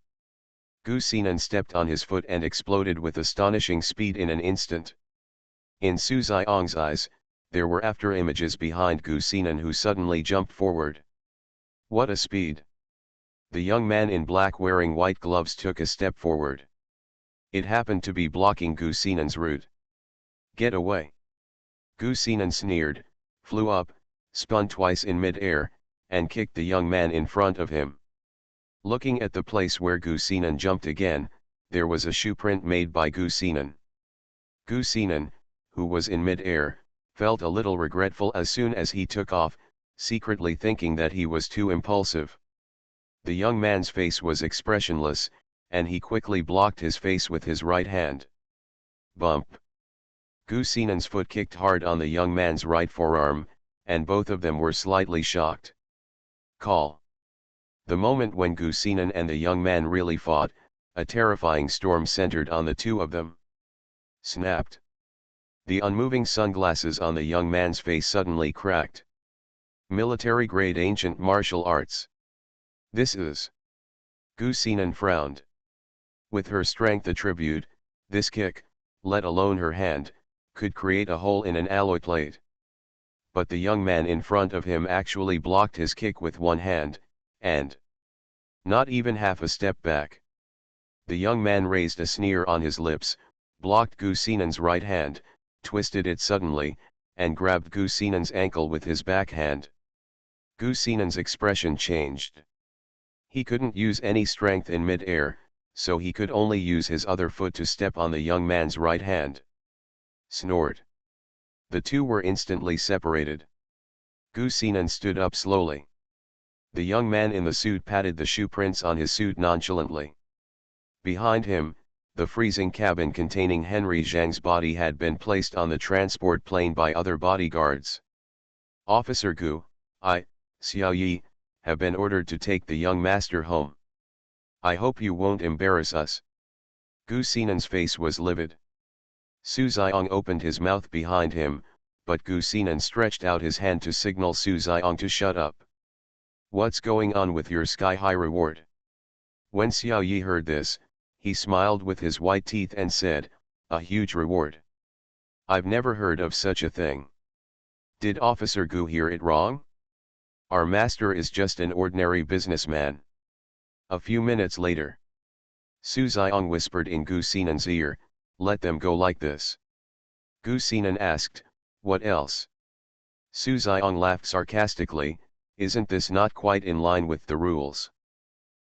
Gu Xinan stepped on his foot and exploded with astonishing speed in an instant. In Su Xiong's eyes, there were after images behind Gu Xinan who suddenly jumped forward. What a speed! The young man in black wearing white gloves took a step forward. It happened to be blocking Gu Xinan's route. Get away! Gu Xinan sneered, flew up, spun twice in mid-air, and kicked the young man in front of him. Looking at the place where Gu Xinan jumped again, there was a shoe print made by Gu Xinan. Gu Xinan, who was in mid-air, felt a little regretful as soon as he took off, secretly thinking that he was too impulsive. The young man's face was expressionless, and he quickly blocked his face with his right hand. Bump! Gu Xinan's foot kicked hard on the young man's right forearm, and both of them were slightly shocked. Call! The moment when Gu Xinan and the young man really fought, a terrifying storm centered on the two of them. Snapped! The unmoving sunglasses on the young man's face suddenly cracked. Military-grade ancient martial arts. This is... Gu Xinan frowned. With her strength attribute, this kick, let alone her hand, could create a hole in an alloy plate. But the young man in front of him actually blocked his kick with one hand, and... not even half a step back. The young man raised a sneer on his lips, blocked Gu Xinan's right hand, twisted it suddenly, and grabbed Gu Xinan's ankle with his backhand. Gu Xinan's expression changed. He couldn't use any strength in mid-air, so he could only use his other foot to step on the young man's right hand. Snort! The two were instantly separated. Gu Xinan stood up slowly. The young man in the suit patted the shoe prints on his suit nonchalantly. Behind him, the freezing cabin containing Henry Zhang's body had been placed on the transport plane by other bodyguards. Officer Gu, Xiao Yi, have been ordered to take the young master home. I hope you won't embarrass us. Gu Xinan's face was livid. Su Xiong opened his mouth behind him, but Gu Xinan stretched out his hand to signal Su Xiong to shut up. What's going on with your sky-high reward? When Xiao Yi heard this, he smiled with his white teeth and said, a huge reward. I've never heard of such a thing. Did Officer Gu hear it wrong? Our master is just an ordinary businessman. A few minutes later, Su Xiong whispered in Gu Xinan's ear, let them go like this. Gu Xinan asked, what else? Su Xiong laughed sarcastically, isn't this not quite in line with the rules?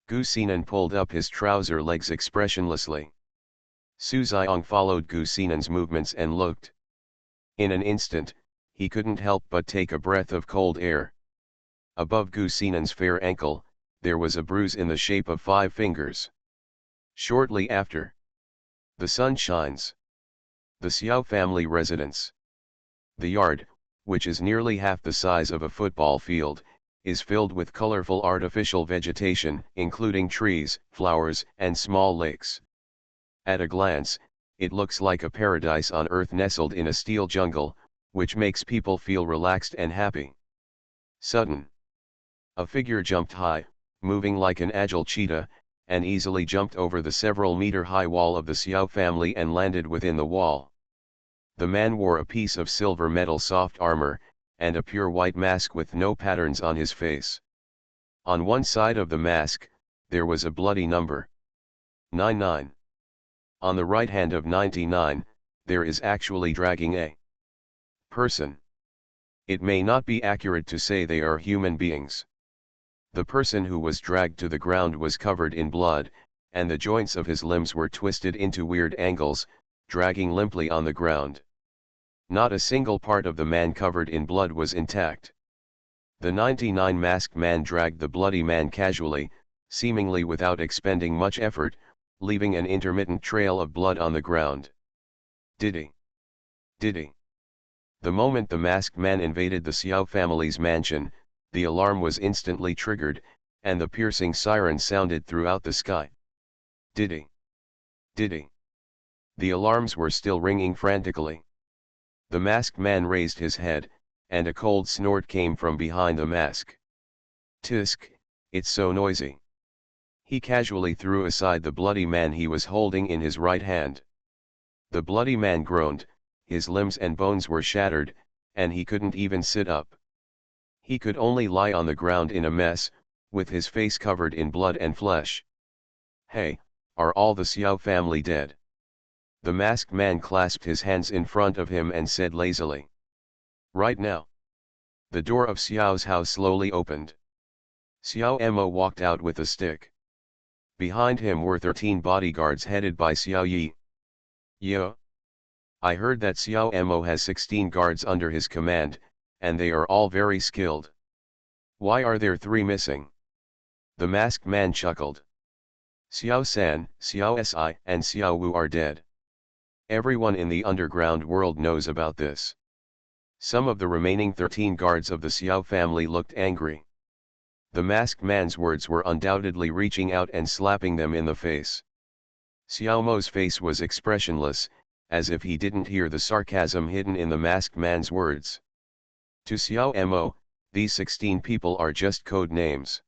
Gu Xinan pulled up his trouser legs expressionlessly. Su Xiong followed Gu Xinan's movements and looked. In an instant, he couldn't help but take a breath of cold air. Above Gu Xinan's fair ankle, there was a bruise in the shape of 5 fingers. Shortly after, the sun shines. The Xiao family residence. The yard, which is nearly half the size of a football field, is filled with colorful artificial vegetation, including trees, flowers, and small lakes. At a glance, it looks like a paradise on earth nestled in a steel jungle, which makes people feel relaxed and happy. Sudden. A figure jumped high, moving like an agile cheetah, and easily jumped over the several-meter-high wall of the Xiao family and landed within the wall. The man wore a piece of silver metal soft armor, and a pure white mask with no patterns on his face. On one side of the mask, there was a bloody number. 99. On the right hand of 99, there is actually dragging a person. It may not be accurate to say they are human beings. The person who was dragged to the ground was covered in blood, and the joints of his limbs were twisted into weird angles, dragging limply on the ground. Not a single part of the man covered in blood was intact. The 99 masked man dragged the bloody man casually, seemingly without expending much effort, leaving an intermittent trail of blood on the ground. Diddy. Diddy. The moment the masked man invaded the Xiao family's mansion, the alarm was instantly triggered, and the piercing siren sounded throughout the sky. Diddy. Diddy. The alarms were still ringing frantically. The masked man raised his head, and a cold snort came from behind the mask. Tisk, it's so noisy. He casually threw aside the bloody man he was holding in his right hand. The bloody man groaned, his limbs and bones were shattered, and he couldn't even sit up. He could only lie on the ground in a mess, with his face covered in blood and flesh. Hey, are all the Xiao family dead? The masked man clasped his hands in front of him and said lazily. Right now. The door of Xiao's house slowly opened. Xiao Mo walked out with a stick. Behind him were 13 bodyguards headed by Xiao Yi. Yo. I heard that Xiao Mo has 16 guards under his command, and they are all very skilled. Why are there 3 missing? The masked man chuckled. Xiao San, Xiao Si, and Xiao Wu are dead. Everyone in the underground world knows about this. Some of the remaining 13 guards of the Xiao family looked angry. The masked man's words were undoubtedly reaching out and slapping them in the face. Xiao Mo's face was expressionless, as if he didn't hear the sarcasm hidden in the masked man's words. To Xiao Mo, these 16 people are just code names.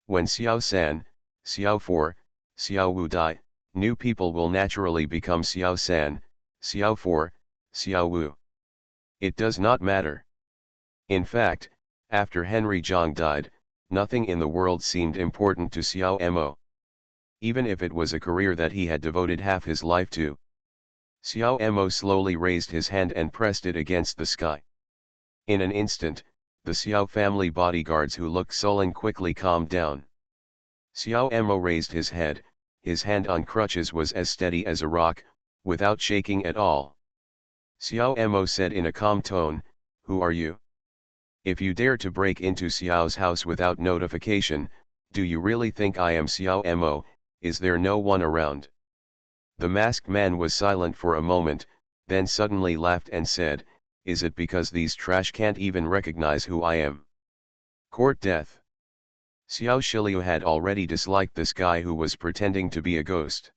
When Xiao San, Xiao 4, Xiao Wu die, new people will naturally become Xiao San, Xiao 4, Xiao Wu. It does not matter. In fact, after Henry Zhang died, nothing in the world seemed important to Xiao Mo. Even if it was a career that he had devoted half his life to. Xiao Mo slowly raised his hand and pressed it against the sky. In an instant, the Xiao family bodyguards who looked sullen quickly calmed down. Xiao Mo raised his head, his hand on crutches was as steady as a rock, without shaking at all. Xiao Mo said in a calm tone, "Who are you? If you dare to break into Xiao's house without notification, do you really think I am Xiao Mo? Is there no one around?" The masked man was silent for a moment, then suddenly laughed and said, "Is it because these trash can't even recognize who I am?" Court death. Xiao Shiliu had already disliked this guy who was pretending to be a ghost.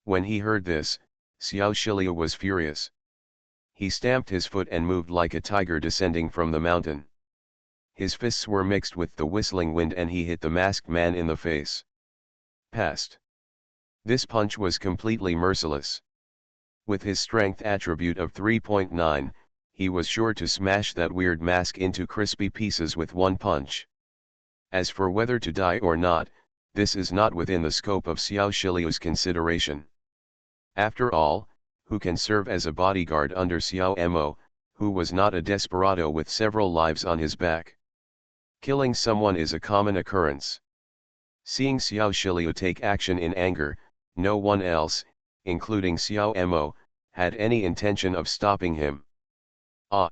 When he heard this, Xiao Shiliu was furious. He stamped his foot and moved like a tiger descending from the mountain. His fists were mixed with the whistling wind and he hit the masked man in the face. Passed. This punch was completely merciless. With his strength attribute of 3.9, he was sure to smash that weird mask into crispy pieces with one punch. As for whether to die or not, this is not within the scope of Xiao Shiliu's consideration. After all, who can serve as a bodyguard under Xiao Mo, who was not a desperado with several lives on his back? Killing someone is a common occurrence. Seeing Xiao Shiliu take action in anger, no one else, including Xiao Mo, had any intention of stopping him. Ah!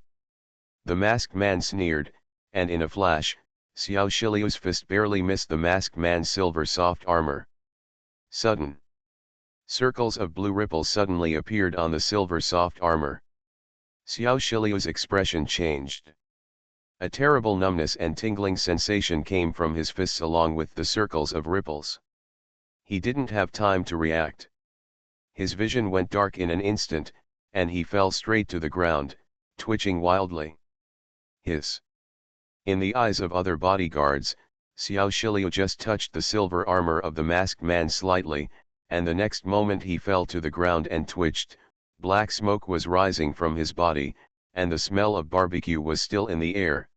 The masked man sneered, and in a flash, Xiao Shiliu's fist barely missed the masked man's silver soft armor. Sudden. Circles of blue ripples suddenly appeared on the silver soft armor. Xiao Shiliu's expression changed. A terrible numbness and tingling sensation came from his fists along with the circles of ripples. He didn't have time to react. His vision went dark in an instant, and he fell straight to the ground, twitching wildly. Hiss. In the eyes of other bodyguards, Xiao Shiliu just touched the silver armor of the masked man slightly, and the next moment he fell to the ground and twitched. Black smoke was rising from his body, and the smell of barbecue was still in the air.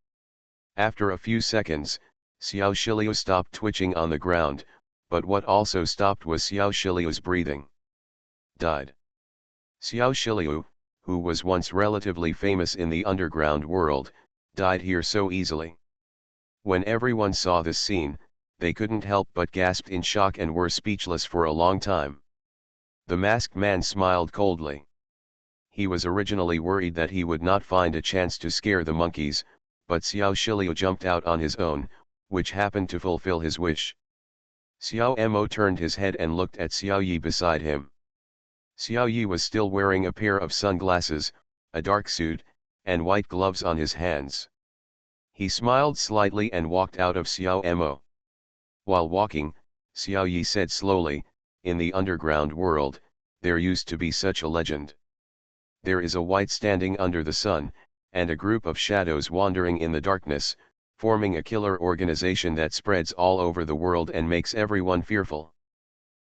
After a few seconds, Xiao Shiliu stopped twitching on the ground, but what also stopped was Xiao Shiliu's breathing. Died. Xiao Shiliu, who was once relatively famous in the underground world, died here so easily. When everyone saw this scene, they couldn't help but gasped in shock and were speechless for a long time. The masked man smiled coldly. He was originally worried that he would not find a chance to scare the monkeys, but Xiao Shiliu jumped out on his own, which happened to fulfill his wish. Xiao Mo turned his head and looked at Xiao Yi beside him. Xiao Yi was still wearing a pair of sunglasses, a dark suit, and white gloves on his hands. He smiled slightly and walked out of Xiao Mo. While walking, Xiao Yi said slowly, "In the underground world, there used to be such a legend. There is a white standing under the sun, and a group of shadows wandering in the darkness, forming a killer organization that spreads all over the world and makes everyone fearful.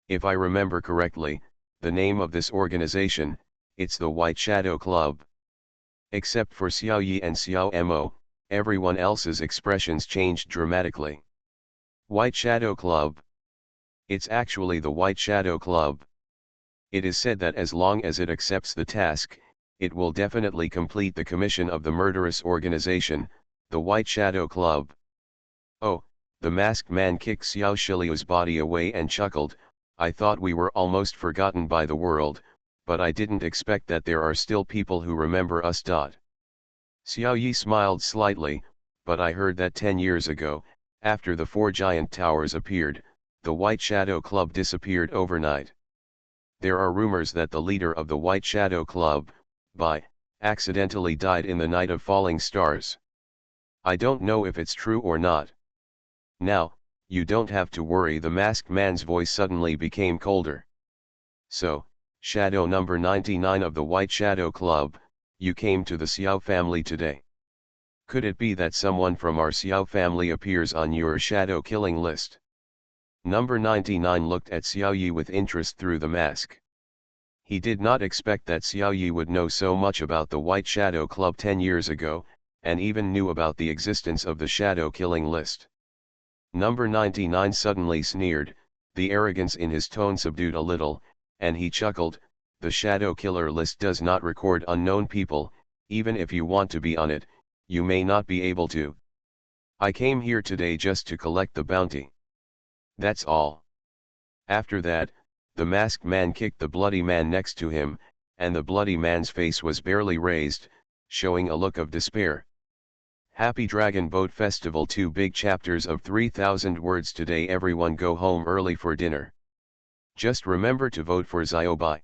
If I remember correctly, the name of this organization, it's the White Shadow Club." Except for Xiao Yi and Xiao Mo, everyone else's expressions changed dramatically. White Shadow Club. It's actually the White Shadow Club. It is said that as long as it accepts the task, it will definitely complete the commission of the murderous organization, the White Shadow Club. Oh, the masked man kicked Xiao Shiliu's body away and chuckled, "I thought we were almost forgotten by the world, but I didn't expect that there are still people who remember us. Xiao Yi smiled slightly, "But I heard that 10 years ago, after the 4 giant towers appeared, the White Shadow Club disappeared overnight. There are rumors that the leader of the White Shadow Club, accidentally died in the night of falling stars. I don't know if it's true or not." "Now, you don't have to worry." The masked man's voice suddenly became colder. "So, Shadow number 99 of the White Shadow Club, you came to the Xiao family today. Could it be that someone from our Xiao family appears on your shadow killing list?" Number 99 looked at Xiao Yi with interest through the mask. He did not expect that Xiao Yi would know so much about the White Shadow Club 10 years ago, and even knew about the existence of the shadow killing list. Number 99 suddenly sneered, the arrogance in his tone subdued a little, and he chuckled, "The shadow killer list does not record unknown people. Even if you want to be on it, you may not be able to. I came here today just to collect the bounty. That's all." After that, the masked man kicked the bloody man next to him, and the bloody man's face was barely raised, showing a look of despair. Happy Dragon Boat Festival 2 big chapters of 3,000 words today. Everyone go home early for dinner. Just remember to vote for Xiaobai.